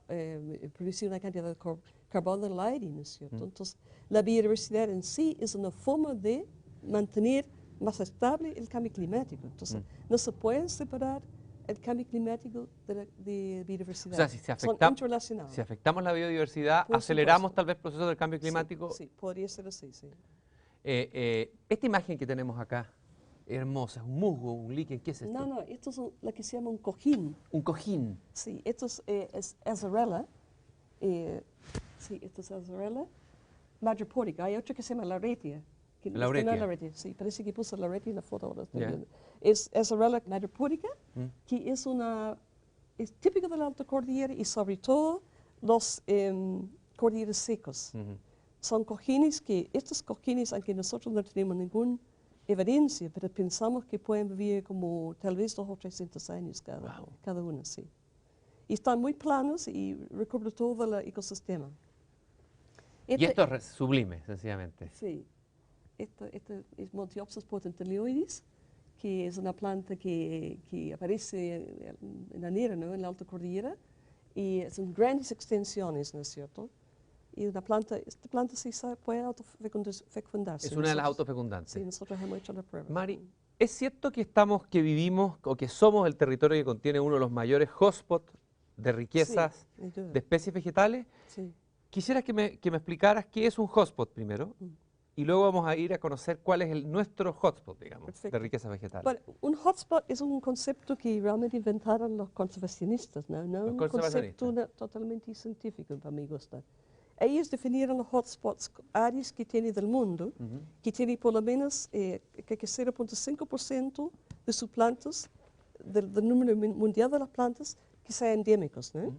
producir una cantidad de carbono en el aire, ¿no es cierto? Entonces, la biodiversidad en sí es una forma de mantener más estable el cambio climático. Entonces, no se puede separar el cambio climático de biodiversidad. O sea, si Son interrelacionados. si afectamos la biodiversidad, Por aceleramos supuesto. tal vez el proceso del cambio climático. Sí, podría ser así, sí. Esta imagen que tenemos acá, hermosa, es un musgo, un líquen, ¿qué es esto? No, esto es lo que se llama un cojín. Un cojín. Sí, esto es Azorella. Sí, esto es Azorella madrepórica. Hay otro que se llama Lauretia. Lauretia. Lauretia. Sí, parece que puse Lauretia en la foto ahora. Estoy Ya. viendo. Es Azorella madrepórica, que es típico de la alta cordillera y sobre todo los cordilleras secos. Son cojines estos cojines, aunque nosotros no tenemos ninguna evidencia, pero pensamos que pueden vivir como tal vez 200 o 300 años cada uno, sí. Y están muy planos y recubren todo el ecosistema. Y esto es sublime, sencillamente. Sí. Esto es Montiopsis potentioides, que es una planta que aparece en enero, ¿no?, en la alta cordillera, y son grandes extensiones, ¿no es cierto? Y esta planta sí puede autofecundarse. Es una de las autofecundantes. Sí, nosotros hemos hecho la prueba. Mari, ¿es cierto que vivimos o que somos el territorio que contiene uno de los mayores hotspots de riquezas Sí, sin duda. de especies vegetales? Sí. Quisiera que me explicaras qué es un hotspot primero y luego vamos a ir a conocer cuál es nuestro hotspot, digamos, de Perfecto. riquezas vegetales. Bueno, un hotspot es un concepto que realmente inventaron los conservacionistas, no Los un conservacionistas. concepto totalmente científico, para mi gusto. Ellos definieron los hotspots, áreas que tiene del mundo, que tiene por lo menos 0.5% de sus plantas, del número mundial de las plantas, que sean endémicos, ¿no?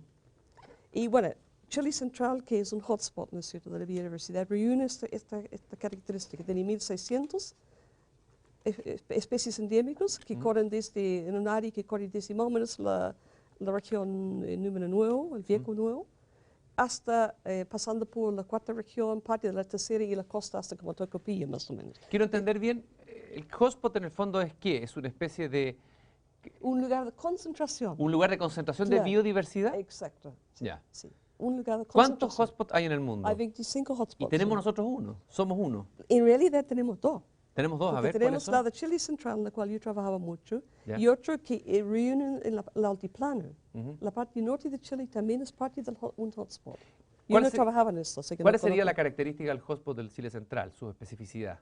Y bueno, Chile Central, que es un hotspot, ¿no es cierto?, de la biodiversidad, reúne esta característica. Tiene 1.600 especies endémicas que corren en un área que corre desde más o menos la región número 9, el Viejo Nuevo, hasta pasando por la cuarta región, parte de la tercera y la costa hasta como Tocopilla, más o menos. Quiero entender bien, el hotspot en el fondo es qué, es una especie de Un lugar de concentración. un lugar de concentración de Claro. biodiversidad. Exacto. Sí, Ya. sí. Un lugar de ¿Cuántos concentración. hotspots hay en el mundo? Hay 25 Y hotspots. tenemos sí. nosotros uno, somos uno. En realidad tenemos dos. Tenemos dos, a Porque ver, ¿cuáles tenemos son? la de Chile Central, en la cual yo trabajaba mucho, Ya. y otro que reúnen en el altiplano. Ujú. La parte norte de Chile también es parte de un hotspot. Yo ¿Cuál no se- trabajaba en esto, así que ¿Cuál no sería la conozco. característica del hotspot del Chile Central, su especificidad?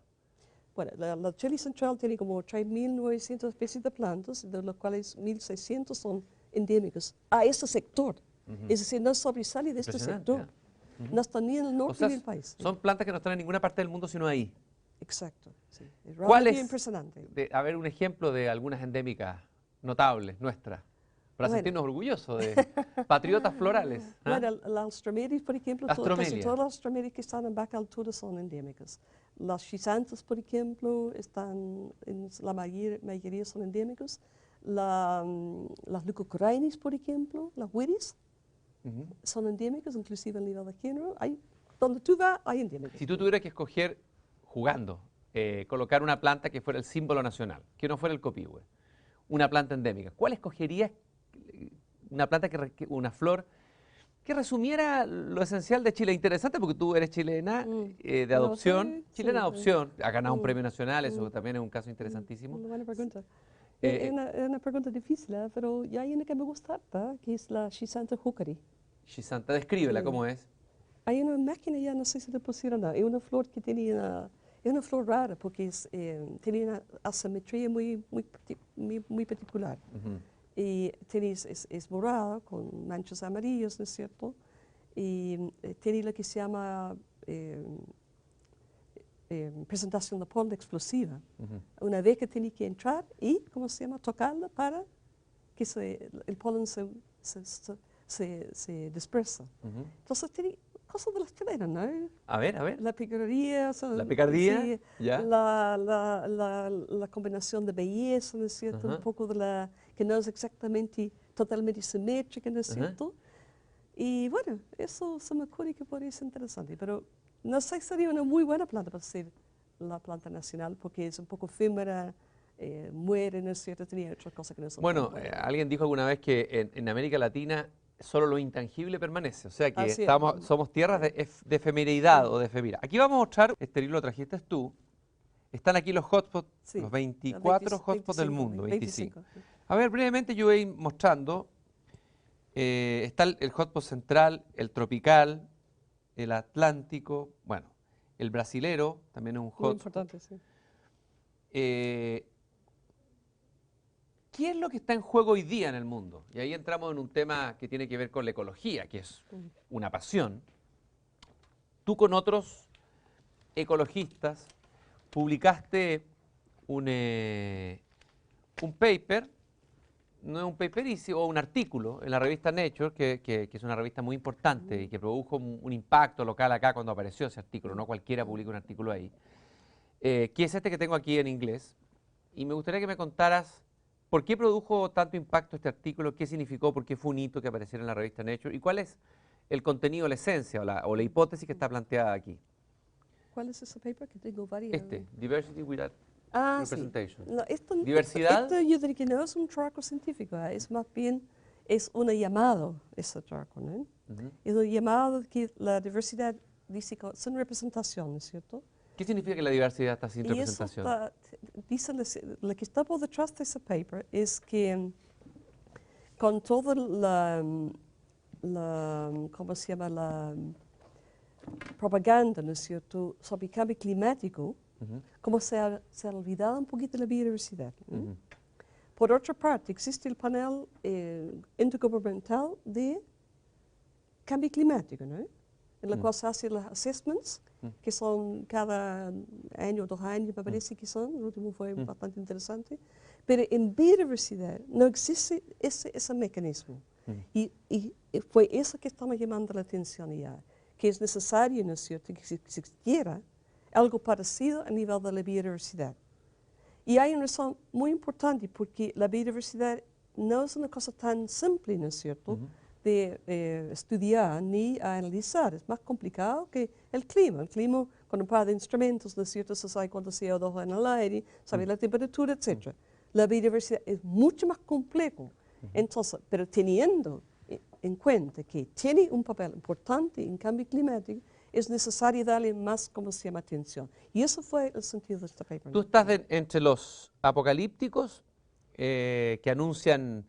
Bueno, la Chile Central tiene como 3.900 especies de plantas, de las cuales 1.600 son endémicas a este sector. Es decir, no sobresale de este Impresionante, sector. No está ni en el norte O sea, ni en el país. son plantas que no están en ninguna parte del mundo sino ahí. Exacto. Sí. Es ¿Cuál realmente es, impresionante. a ver, un ejemplo de algunas endémicas notables nuestras, para Bueno. sentirnos orgullosos de patriotas florales? ¿Ah? Bueno, las Astromedias, por ejemplo, casi Astromelia. todas las Astromedias que están en baja altura son endémicas. Las Chisantas, por ejemplo, están en la mayoría son endémicas. Las Leucocorainis, por ejemplo, las Wiris, Ujú. son endémicas, inclusive a nivel de género. Donde tú vas, hay endémicas. Si tú tuvieras que escoger, jugando, colocar una planta que fuera el símbolo nacional, que no fuera el copihue, una planta endémica, ¿cuál escogerías? Una planta, una flor que resumiera lo esencial de Chile. Interesante porque tú eres chilena de No, adopción, sí, chilena de sí, adopción, ha ganado un Mm, premio nacional, eso también es un caso interesantísimo. Una buena pregunta. Eh, Es una pregunta difícil, pero ya hay una que me gusta, harta, que es la Chisanta Hookery. Shisanta, descríbela, ¿cómo es? Hay una máquina, ya no sé si le pusieron, es una flor que es una flor rara porque tiene una asimetría muy particular. Ujú. Y es morada con manchas amarillas, ¿no es cierto? Y tiene lo que se llama presentación de polen explosiva. Ujú. Una vez que tiene que entrar y, ¿cómo se llama? Tocarla para que el polen se dispersa. Ujú. Entonces tiene cosas de las chilenas, ¿no? A ver. La picardía, La picardía, sí, ya. la combinación de belleza, ¿no es cierto? Ajá. Un poco de que no es exactamente totalmente simétrica, ¿no es Ajá. cierto? Y bueno, eso se me ocurre que podría ser interesante, pero no sé si sería una muy buena planta para ser la planta nacional, porque es un poco efímera, muere, ¿no es cierto? Tenía otras cosas que no son tan Bueno, buenas. alguien dijo alguna vez que en América Latina solo lo intangible permanece, o sea que Así es. somos tierras de efemeridad o de efemera. Aquí vamos a mostrar, este libro lo trajiste tú, están aquí los hotspots, Sí, los 24 hotspots del mundo, 25. A ver, brevemente yo voy a ir mostrando, está el hotspot central, el tropical, el atlántico, bueno, el brasilero, también es un Muy hotspot. importante, sí. ¿Qué es lo que está en juego hoy día en el mundo? Y ahí entramos en un tema que tiene que ver con la ecología, que es una pasión. Tú con otros ecologistas publicaste un paper, no es un paper, o un artículo en la revista Nature, que es una revista muy importante y que produjo un impacto local acá cuando apareció ese artículo, no cualquiera publica un artículo ahí, que es este que tengo aquí en inglés. Y me gustaría que me contaras por qué produjo tanto impacto este artículo, qué significó, por qué fue un hito que apareciera en la revista Nature y cuál es el contenido, la esencia o la hipótesis que está planteada aquí. ¿Cuál es ese paper? Que tengo varias. Diversity Without Sí. Representation. No, Diversidad. Esto yo diría que no es un trabajo científico, es más bien es un llamado, ese trabajo, ¿no? Ujú. Es un llamado que la diversidad dice que sin representación, ¿no es cierto? ¿Qué significa que la diversidad está sin Y eso representación? dice, lo que está por detrás de ese paper es que con toda ¿cómo se llama? La propaganda, ¿no es cierto?, sobre el cambio climático, Ujú, como se ha olvidado un poquito la biodiversidad, ¿no? ujú, Por otra parte, existe el panel intergubernamental de cambio climático, ¿no? En el cual se hacen los assessments, que son cada año o 2 años, me parece que son, el último fue bastante interesante, pero en biodiversidad no existe ese mecanismo. Y fue eso que estamos llamando la atención ya, que es necesario, ¿no es cierto?, que existiera algo parecido a nivel de la biodiversidad. Y hay una razón muy importante, porque la biodiversidad no es una cosa tan simple, ¿no es cierto?, de estudiar ni analizar. Es más complicado que el clima. El clima, con un par de instrumentos, ¿no es cierto?, se sabe cuánto CO2 en el aire, sabe la temperatura, etc. la biodiversidad es mucho más complejo. Entonces, pero teniendo en cuenta que tiene un papel importante en cambio climático, es necesario darle más, ¿cómo se llama?, atención. Y eso fue el sentido de este paper. Tú estás entre los apocalípticos que anuncian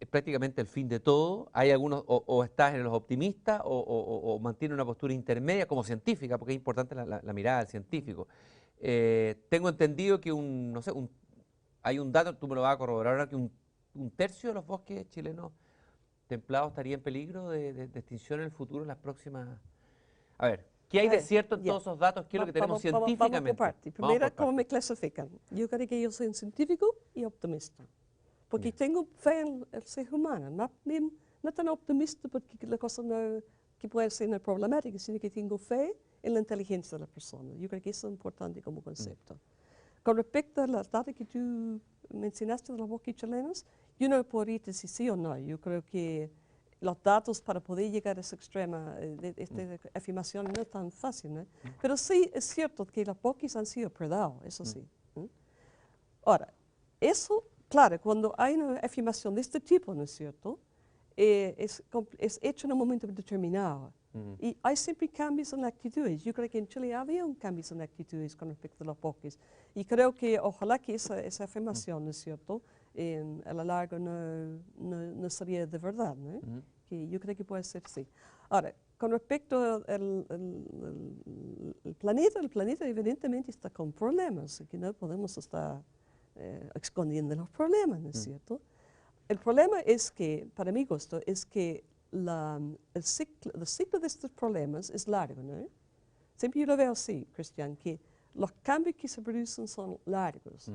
prácticamente el fin de todo. Hay algunos, o estás en los optimistas, o mantienes una postura intermedia como científica, porque es importante la mirada del científico. Tengo entendido que no sé, hay un dato, tú me lo vas a corroborar ahora, que un tercio de los bosques chilenos templados estaría en peligro de extinción en el futuro, en las próximas... A ver, ¿qué hay de cierto en todos esos datos? ¿Qué es lo que tenemos científicamente? Vamos por parte. Primero, ¿cómo me clasifican? Yo creo que yo soy un científico y optimista. Porque tengo fe en el ser humano. No tan optimista porque la cosa no, que puede ser una problemática, sino que tengo fe en la inteligencia de la persona. Yo creo que eso es importante como concepto. Con respecto a las datos que tú mencionaste de los bosques chilenos, yo no podría decir sí o no. Yo creo que los datos para poder llegar a esa extrema esta afirmación no es tan fácil, ¿no? Pero sí es cierto que los bosques han sido predados, eso sí. Ahora, eso, claro, cuando hay una afirmación de este tipo, ¿no es cierto?, es hecho en un momento determinado. Y hay siempre cambios en las actitudes. Yo creo que en Chile había un cambio en las actitudes con respecto a los bosques. Y creo que ojalá que esa afirmación, ¿no es cierto?, a la larga no sería de verdad, ¿no? Que yo creo que puede ser sí. Ahora, con respecto al planeta evidentemente está con problemas, que no podemos estar escondiendo los problemas, ¿no es cierto? El problema es que, para mi gusto, es que el ciclo de estos problemas es largo, ¿no? Siempre yo lo veo así, Cristian, que los cambios que se producen son largos.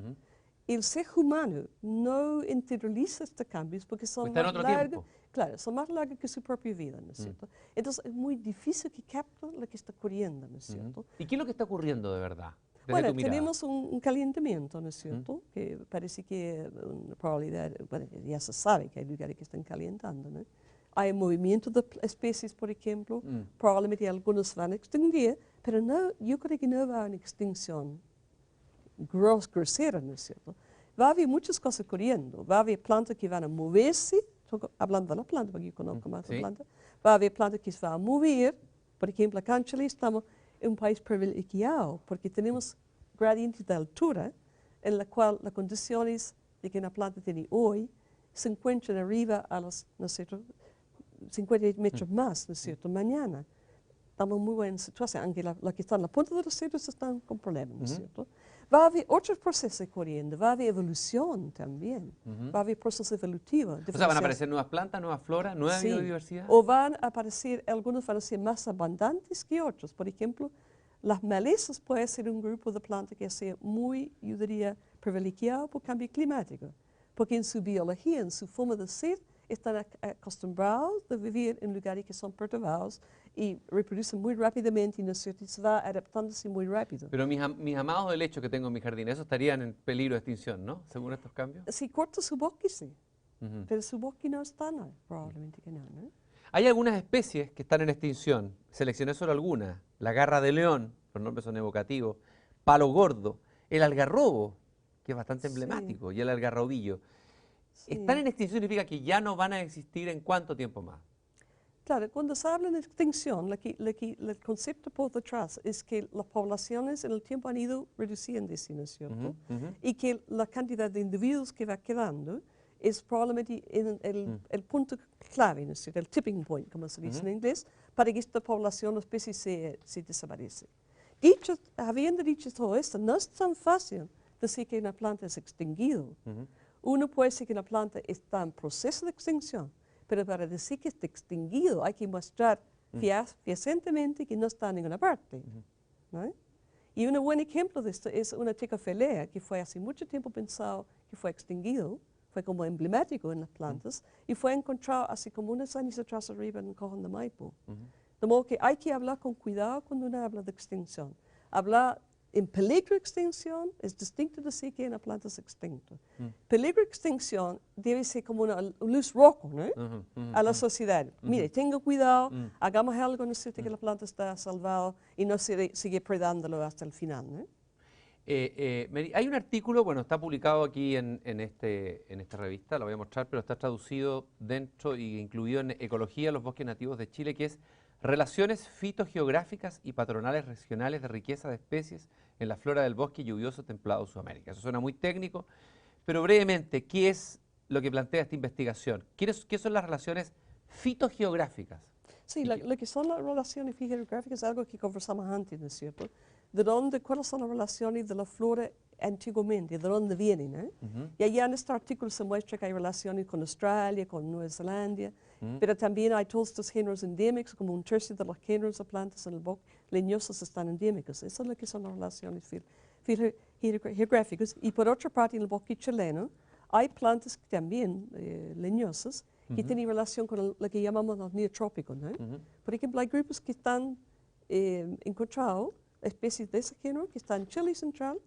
El ser humano no interioriza estos cambios porque son más largos. Claro, son más largos que su propia vida, ¿no es cierto? Entonces es muy difícil que capte lo que está ocurriendo, ¿no es cierto? ¿Y qué es lo que está ocurriendo de verdad? Bueno, tenemos un calentamiento, ¿no es cierto? Que parece que una probabilidad, bueno, ya se sabe que hay lugares que están calentando, ¿no? Hay movimiento de especies, por ejemplo, probablemente algunos van a extinguir, pero no, yo creo que no va a haber una extinción grosera, ¿no es cierto? Va a haber muchas cosas ocurriendo, va a haber plantas que van a moverse, hablando de la planta, porque yo conozco más la planta, va a haber plantas que se van a mover, por ejemplo, acá en Chile estamos en un país privilegiado, porque tenemos gradientes de altura, en la cual las condiciones de que una planta tiene hoy se encuentran arriba a los, ¿no es cierto?, 50 metros más, ¿no es cierto?, mañana. Estamos en muy buena situación, aunque los que están en la punta de los cerros están con problemas, ¿no es cierto? Va a haber otros procesos corriendo, va a haber evolución también, va a haber procesos evolutivos. O sea, van a aparecer nuevas plantas, nuevas floras, nueva biodiversidad. O van a aparecer, algunos van a ser más abundantes que otros. Por ejemplo, las malezas pueden ser un grupo de plantas que sea muy, yo diría, privilegiado por cambio climático, porque en su biología, en su forma de ser, están acostumbrados a vivir en lugares que son perturbados y reproducen muy rápidamente y, ¿no es cierto?, se va adaptándose muy rápido. Pero mis amados helechos que tengo en mi jardín, esos estarían en peligro de extinción, ¿no?, según estos cambios. Si corta su bosque, sí, pero su bosque no está, no, probablemente que no, ¿no? Hay algunas especies que están en extinción, seleccioné solo algunas, la garra de león, los nombres son evocativos, palo gordo, el algarrobo, que es bastante emblemático, y el algarrobillo. ¿Están en extinción significa que ya no van a existir en cuánto tiempo más? Claro, cuando se habla de extinción, el concepto por detrás es que las poblaciones en el tiempo han ido reduciéndose, ¿no es cierto? Y que la cantidad de individuos que va quedando es probablemente el punto clave, ¿no es cierto?, el tipping point, como se dice en inglés, para que esta población o especie se desaparece. Habiendo dicho todo esto, no es tan fácil decir que una planta es extinguida. Uno puede decir que una planta está en proceso de extinción, pero para decir que está extinguido hay que mostrar fehacientemente que no está en ninguna parte, ¿no? Y un buen ejemplo de esto es una tricofelea que fue hace mucho tiempo pensado que fue extinguido, fue como emblemático en las plantas, y fue encontrado hace como unos años atrás arriba en el Cajón de Maipo. De modo que hay que hablar con cuidado cuando uno habla de extinción. Hablar en peligro de extinción es distinto de decir que una planta es extinta. Peligro de extinción debe ser como una luz roja, ¿no?, a la sociedad. Mire, tenga cuidado, hagamos algo, no sé, que la planta está salvada y no sigue predándolo hasta el final, ¿no? Hay un artículo, bueno, está publicado aquí en esta revista, lo voy a mostrar, pero está traducido dentro y incluido en Ecología de los bosques nativos de Chile, que es Relaciones fitogeográficas y patronales regionales de riqueza de especies en la flora del bosque lluvioso templado de Sudamérica. Eso suena muy técnico, pero brevemente, ¿qué es lo que plantea esta investigación? ¿Qué son las relaciones fitogeográficas? Sí, lo que son las relaciones fitogeográficas es algo que conversamos antes, ¿no es cierto? ¿Cuáles son las relaciones de la flora antiguamente? ¿De dónde vienen? Y allá en este artículo se muestra que hay relaciones con Australia, con Nueva Zelanda, pero también hay todos estos géneros endémicos, como un tercio de los géneros de plantas en el bosque leñosos están endémicos. Eso es lo que son las relaciones fitogeográficas. Y por otra parte, en el bosque chileno hay plantas también leñosas que tienen relación con lo que llamamos los neotrópicos, ¿no? Por ejemplo, hay grupos que están encontrados, especies de ese género, que están en Chile central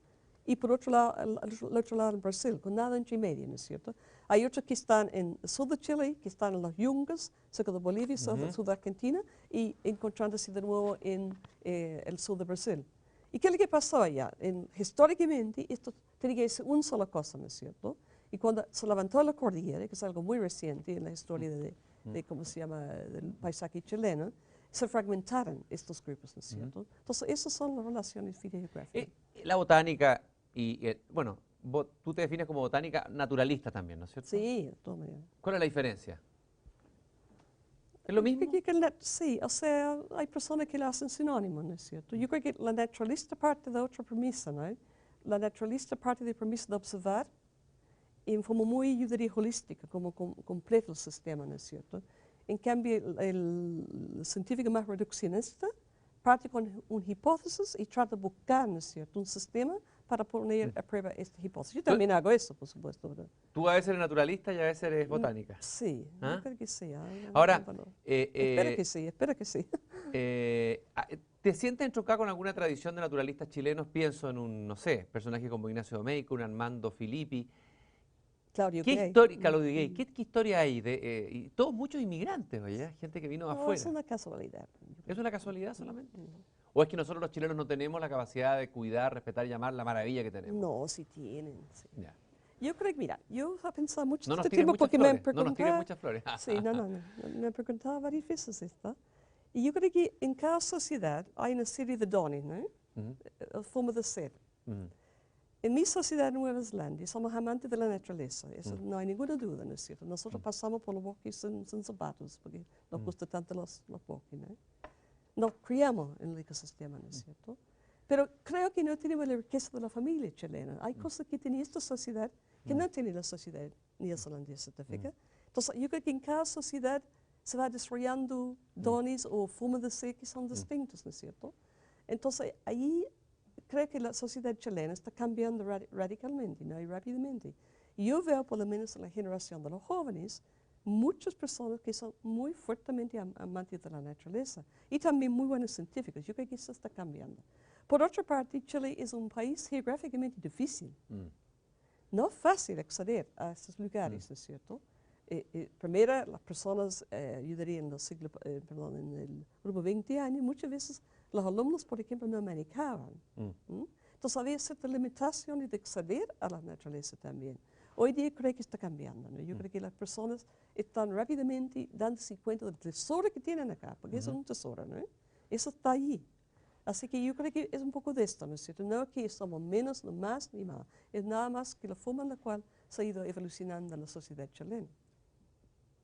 y por otro lado, al otro lado en Brasil, con nada entre medio, ¿no es cierto? Hay otros que están en el sur de Chile, que están en los Yungas, cerca de Bolivia, sur de Argentina, y encontrándose de nuevo en el sur de Brasil. ¿Y qué es lo que pasó allá? Históricamente, esto tiene que ser una sola cosa, ¿no es cierto? Y cuando se levantó la cordillera, que es algo muy reciente en la historia de ¿cómo se llama?, del paisaje chileno, se fragmentaron estos grupos, ¿no es cierto? Entonces, esas son las relaciones fitogeográficas. La botánica, bueno, tú te defines como botánica naturalista también, ¿no es cierto? Sí, de todas maneras. ¿Cuál es la diferencia? ¿Es lo mismo? Sí, o sea, hay personas que lo hacen sinónimo, ¿no es cierto? Yo creo que la naturalista parte de otra premisa, ¿no? La naturalista parte de la premisa de observar en forma muy, yo diría, holística, como completo el sistema, ¿no es cierto? En cambio, el científico más reduccionista parte con una hipótesis y trata de buscar, ¿no es cierto?, un sistema para poner a prueba esta hipótesis. Yo también hago eso, por supuesto, ¿verdad? Tú a veces eres naturalista y a veces eres botánica. Sí, ¿Ah? yo creo que sí. Ahora, espero que sí, espero que sí. ¿te sientes entroncado con alguna tradición de naturalistas chilenos? Pienso en un, no sé, personaje como Ignacio Domeyko, un Armando Filippi. Claudio ¿Qué Gay. historia, Claudio Gay, ¿qué historia hay de y todos muchos inmigrantes, oye, gente que vino de No, afuera? es una casualidad. ¿Es una casualidad solamente? ¿O es que nosotros los chilenos no tenemos la capacidad de cuidar, respetar y llamar la maravilla que tenemos? No, sí tienen. Sí. Ya. Yo creo que, mira, yo he pensado mucho No en nos este tiren tema muchas porque flores, no nos tiren muchas flores. Sí, no. Me he preguntado varias veces esto. Y yo creo que en cada sociedad hay una serie de dones, ¿no? La forma de ser. En mi sociedad en Nueva Zelanda somos amantes de la naturaleza, eso no hay ninguna duda, ¿no es cierto? Nosotros pasamos por los bosques sin zapatos porque nos gustan tanto los bosques, ¿no? Nos criamos en el ecosistema, ¿no es cierto? Pero creo que no tenemos la riqueza de la familia chilena. Hay cosas que tiene esta sociedad que no tiene la sociedad neozelandesa, ¿te fijas? Entonces, yo creo que en cada sociedad se va desarrollando dones o formas de ser que son distintos, ¿no es cierto? Entonces, ahí creo que la sociedad chilena está cambiando radicalmente, ¿no? Y rápidamente. Y yo veo, por lo menos en la generación de los jóvenes, muchas personas que son muy fuertemente amantes de la naturaleza y también muy buenos científicos. Yo creo que eso está cambiando. Por otra parte, Chile es un país geográficamente difícil. No es fácil acceder a estos lugares, ¿no es cierto? Primero, las personas, yo diría en el grupo 20 años, muchas veces los alumnos, por ejemplo, no manejaban. Entonces había ciertas limitaciones de acceder a la naturaleza también. Hoy día creo que está cambiando, ¿no? Yo creo que las personas están rápidamente dándose cuenta del tesoro que tienen acá, porque eso es un tesoro, ¿no? Eso está allí. Así que yo creo que es un poco de esto, ¿no es cierto? No que somos menos, no más, ni más. Es nada más que la forma en la cual se ha ido evolucionando la sociedad chilena.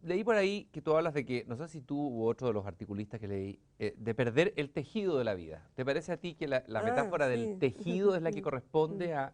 Leí por ahí que tú hablas de que, no sé si tú u otro de los articulistas que leí, de perder el tejido de la vida. ¿Te parece a ti que la metáfora del tejido es la que corresponde a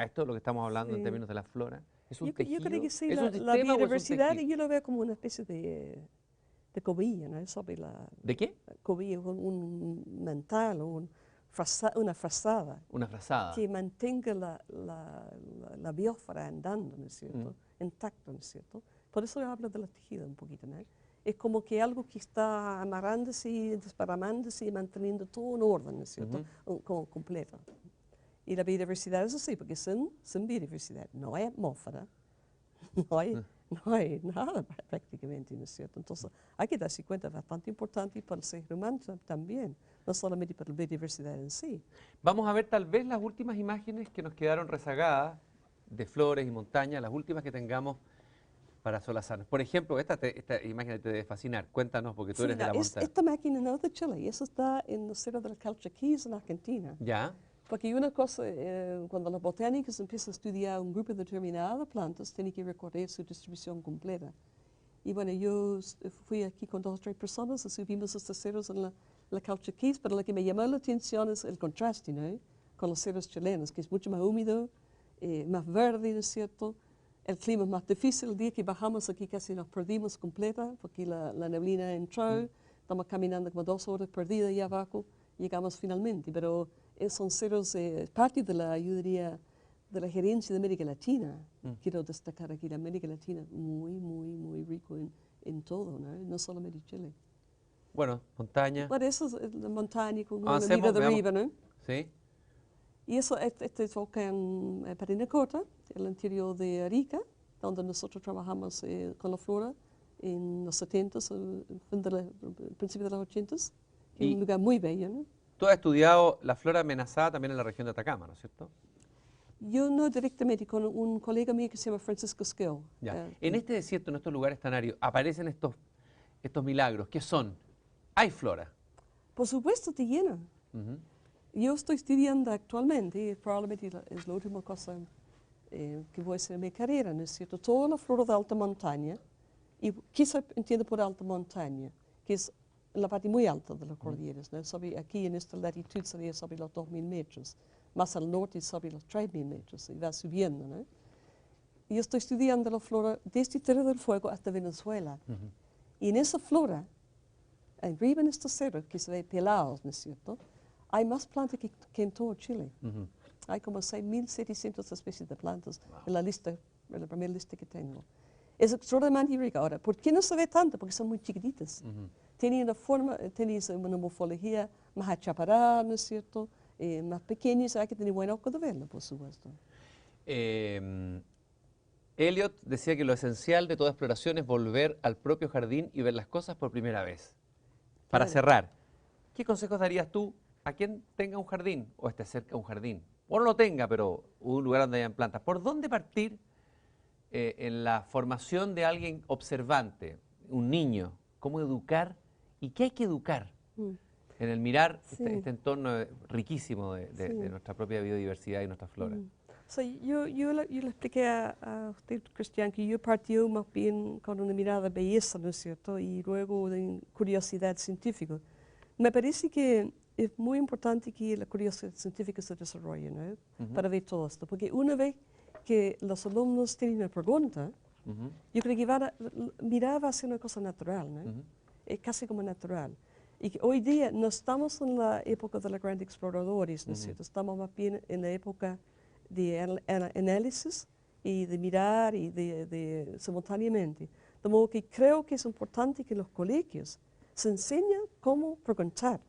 esto de lo que estamos hablando en términos de la flora? ¿Es un tejido? Yo creo que sí, ¿Es un la sistema o es un biodiversidad tejido? yo lo veo como una especie de cobilla, ¿no? Sobre ¿De qué? Cobilla, un mental o una frazada. Una frazada. Que mantenga la biosfera andando, ¿no es cierto? Intacto, ¿no es cierto? Por eso yo hablo de los tejidos un poquito, ¿no? Es como que algo que está amarrándose y desparramándose y manteniendo todo en orden, ¿no es cierto? Como completo. Y la biodiversidad es así, porque sin biodiversidad no hay atmósfera, no hay nada prácticamente, ¿no es cierto? Entonces hay que darse cuenta, es bastante importante para el ser humano también, no solamente para la biodiversidad en sí. Vamos a ver tal vez las últimas imágenes que nos quedaron rezagadas de flores y montañas, las últimas que tengamos para solazarnos. Por ejemplo, esta imagen te debe fascinar. Cuéntanos, porque tú Sí, eres de la montaña. esta máquina no es de Chile, y eso está en el Cerro del Calchaquís, en Argentina. ¿Ya? Porque una cosa, cuando los botánicos empiezan a estudiar un grupo determinado de plantas, tienen que recorrer su distribución completa. Y bueno, yo fui aquí con 2 o 3 personas y subimos estos cerros en la Calchaquís, pero lo que me llamó la atención es el contraste, ¿no? Con los cerros chilenos, que es mucho más húmedo, más verde, ¿no es cierto? El clima es más difícil. El día que bajamos aquí casi nos perdimos completa, porque la neblina entró, estamos caminando como 2 horas perdidas allá abajo, llegamos finalmente, pero son cerros, parte de la, yo diría, de la gerencia de América Latina. Quiero destacar aquí la América Latina, muy rico en todo, ¿no? No solamente Chile. Bueno, montaña. Bueno, eso es la montaña con una Avancemos, mira de veamos. arriba, ¿no? Sí. Y eso, este es volcán Parinacota, el interior de Arica, donde nosotros trabajamos con la flora en los 70s, principio de los 80s. Es Y- un lugar muy bello, ¿no? Tú has estudiado la flora amenazada también en la región de Atacama, ¿no es cierto? Yo no directamente, con un colega mío que se llama Francisco Skill. Ya. En este desierto, en estos lugares tan áridos, aparecen estos milagros. ¿Qué son? Hay flora. Por supuesto, te llena. Ujú. Yo estoy estudiando actualmente, y probablemente es la última cosa que voy a hacer en mi carrera, ¿no es cierto? Toda la flora de alta montaña, y quizá entiendo por alta montaña, que es la parte muy alta de las cordilleras, ¿no? Aquí en esta latitud sería sobre los 2.000 metros, más al norte sobre los 3.000 metros, y va subiendo, ¿no? Y yo estoy estudiando la flora desde Tierra del Fuego hasta Venezuela. Y en esa flora, arriba en estos cerros, que se ve pelados, ¿no es cierto? Hay más plantas que en todo Chile. Ujú. Hay como 6.700 especies de plantas en la lista, en la primera lista que tengo. Es extraordinariamente rica. Ahora, ¿por qué no se ve tanto? Porque son muy chiquititas. Tienen una forma, tienen una morfología más achaparada, ¿no es cierto? Más pequeñas, hay que tener buen ojo de verla, por supuesto. Eliot decía que lo esencial de toda exploración es volver al propio jardín y ver las cosas por primera vez. Para Claro. cerrar, ¿qué consejos darías tú a quien tenga un jardín o esté cerca de un jardín? O no lo tenga, pero un lugar donde hayan plantas. ¿Por dónde partir en la formación de alguien observante, un niño? ¿Cómo educar? ¿Y qué hay que educar Mm. en el mirar Sí. este entorno riquísimo de Sí. nuestra propia biodiversidad y nuestra flora? Yo le expliqué a usted, Cristian, que yo partí más bien con una mirada de belleza, ¿no es cierto? Y luego de curiosidad científica. Me parece que es muy importante que la curiosidad científica se desarrolle, ¿no? Para ver todo esto. Porque una vez que los alumnos tienen una pregunta, yo creo que mirar va a ser una cosa natural, ¿no? Es casi como natural. Y que hoy día no estamos en la época de los grandes exploradores, ¿no es cierto? Estamos más bien en la época de análisis y de mirar y de simultáneamente. De modo que creo que es importante que en los colegios se enseñe cómo preguntar.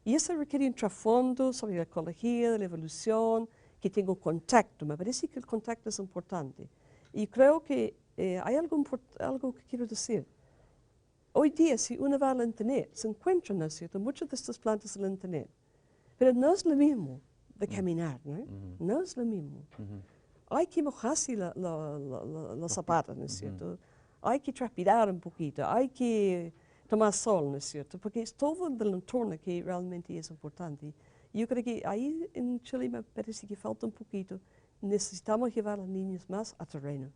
Y eso requiere un trasfondo sobre la ecología, de la evolución, que tenga un contacto. Me parece que el contacto es importante. Y creo que hay algo que quiero decir. Hoy día, si uno va al internet, se encuentran, ¿no es cierto?, muchas de estas plantas en el internet. Pero no es lo mismo de caminar, ¿no? No es lo mismo. Hay que mojarse los zapatos, ¿no es cierto? Hay que transpirar un poquito, hay que tomar sol, ¿no es cierto? Porque es todo el entorno que realmente es importante. Yo creo que ahí en Chile me parece que falta un poquito. Necesitamos llevar a los niños más a terreno.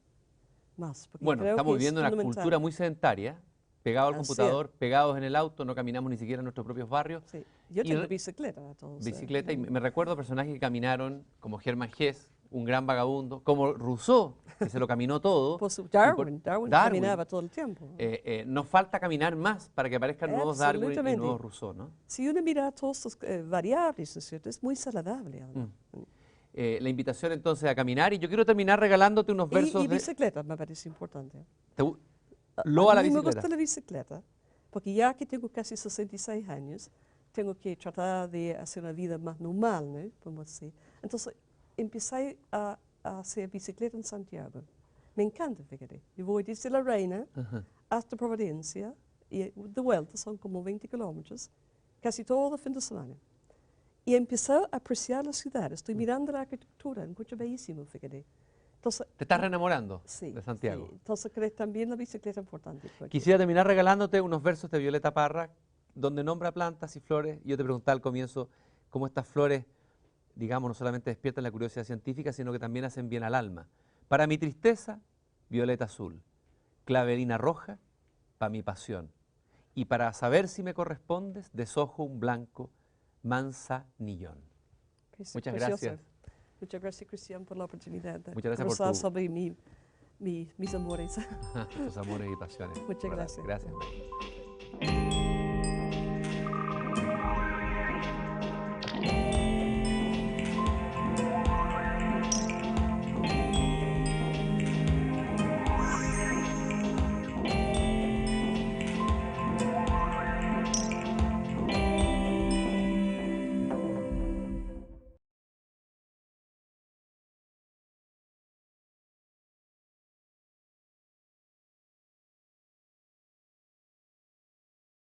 Más, porque Bueno, creo estamos que es viviendo una fundamental. cultura muy sedentaria, pegados al Así es. computador, pegados en el auto, no caminamos ni siquiera en nuestros propios barrios. Sí. Yo Y tengo bicicleta. Entonces, bicicleta, y me recuerdo a personajes que caminaron, como Hermann Hesse, un gran vagabundo, como Rousseau, que se lo caminó todo. Darwin caminaba todo el tiempo. Nos falta caminar más para que aparezcan nuevos Darwin y Absolutamente. nuevos Rousseau, ¿no? Si uno mira todas estas variables, ¿no es cierto? Es muy saludable. además. La invitación entonces a caminar, y yo quiero terminar regalándote unos versos Y de... bicicleta me parece importante. Loa A la mí me bicicleta. gusta la bicicleta, porque ya que tengo casi 66 años, tengo que tratar de hacer una vida más normal, ¿no? Podemos decir. Entonces, empecé a hacer bicicleta en Santiago. Me encanta, fíjate. Yo voy desde La Reina hasta Providencia y de vuelta son como 20 kilómetros, casi todo el fin de semana. Y empecé a apreciar la ciudad. Estoy mirando la arquitectura, encuentro bellísimo, fíjate. Entonces, ¿Te estás reenamorando sí, de Santiago? sí. Entonces creo también la bicicleta es importante. Quisiera terminar regalándote unos versos de Violeta Parra, donde nombra plantas y flores. Yo te preguntaba al comienzo cómo estas flores, digamos, no solamente despiertan la curiosidad científica, sino que también hacen bien al alma. Para mi tristeza, violeta azul. Clavelina roja, para mi pasión. Y para saber si me correspondes, deshojo un blanco manzanillón. Muchas gracias. Muchas gracias, Cristian, por la oportunidad de Muchas gracias conversar por tu... sobre mis amores. tus amores y pasiones. Muchas gracias. Gracias, María.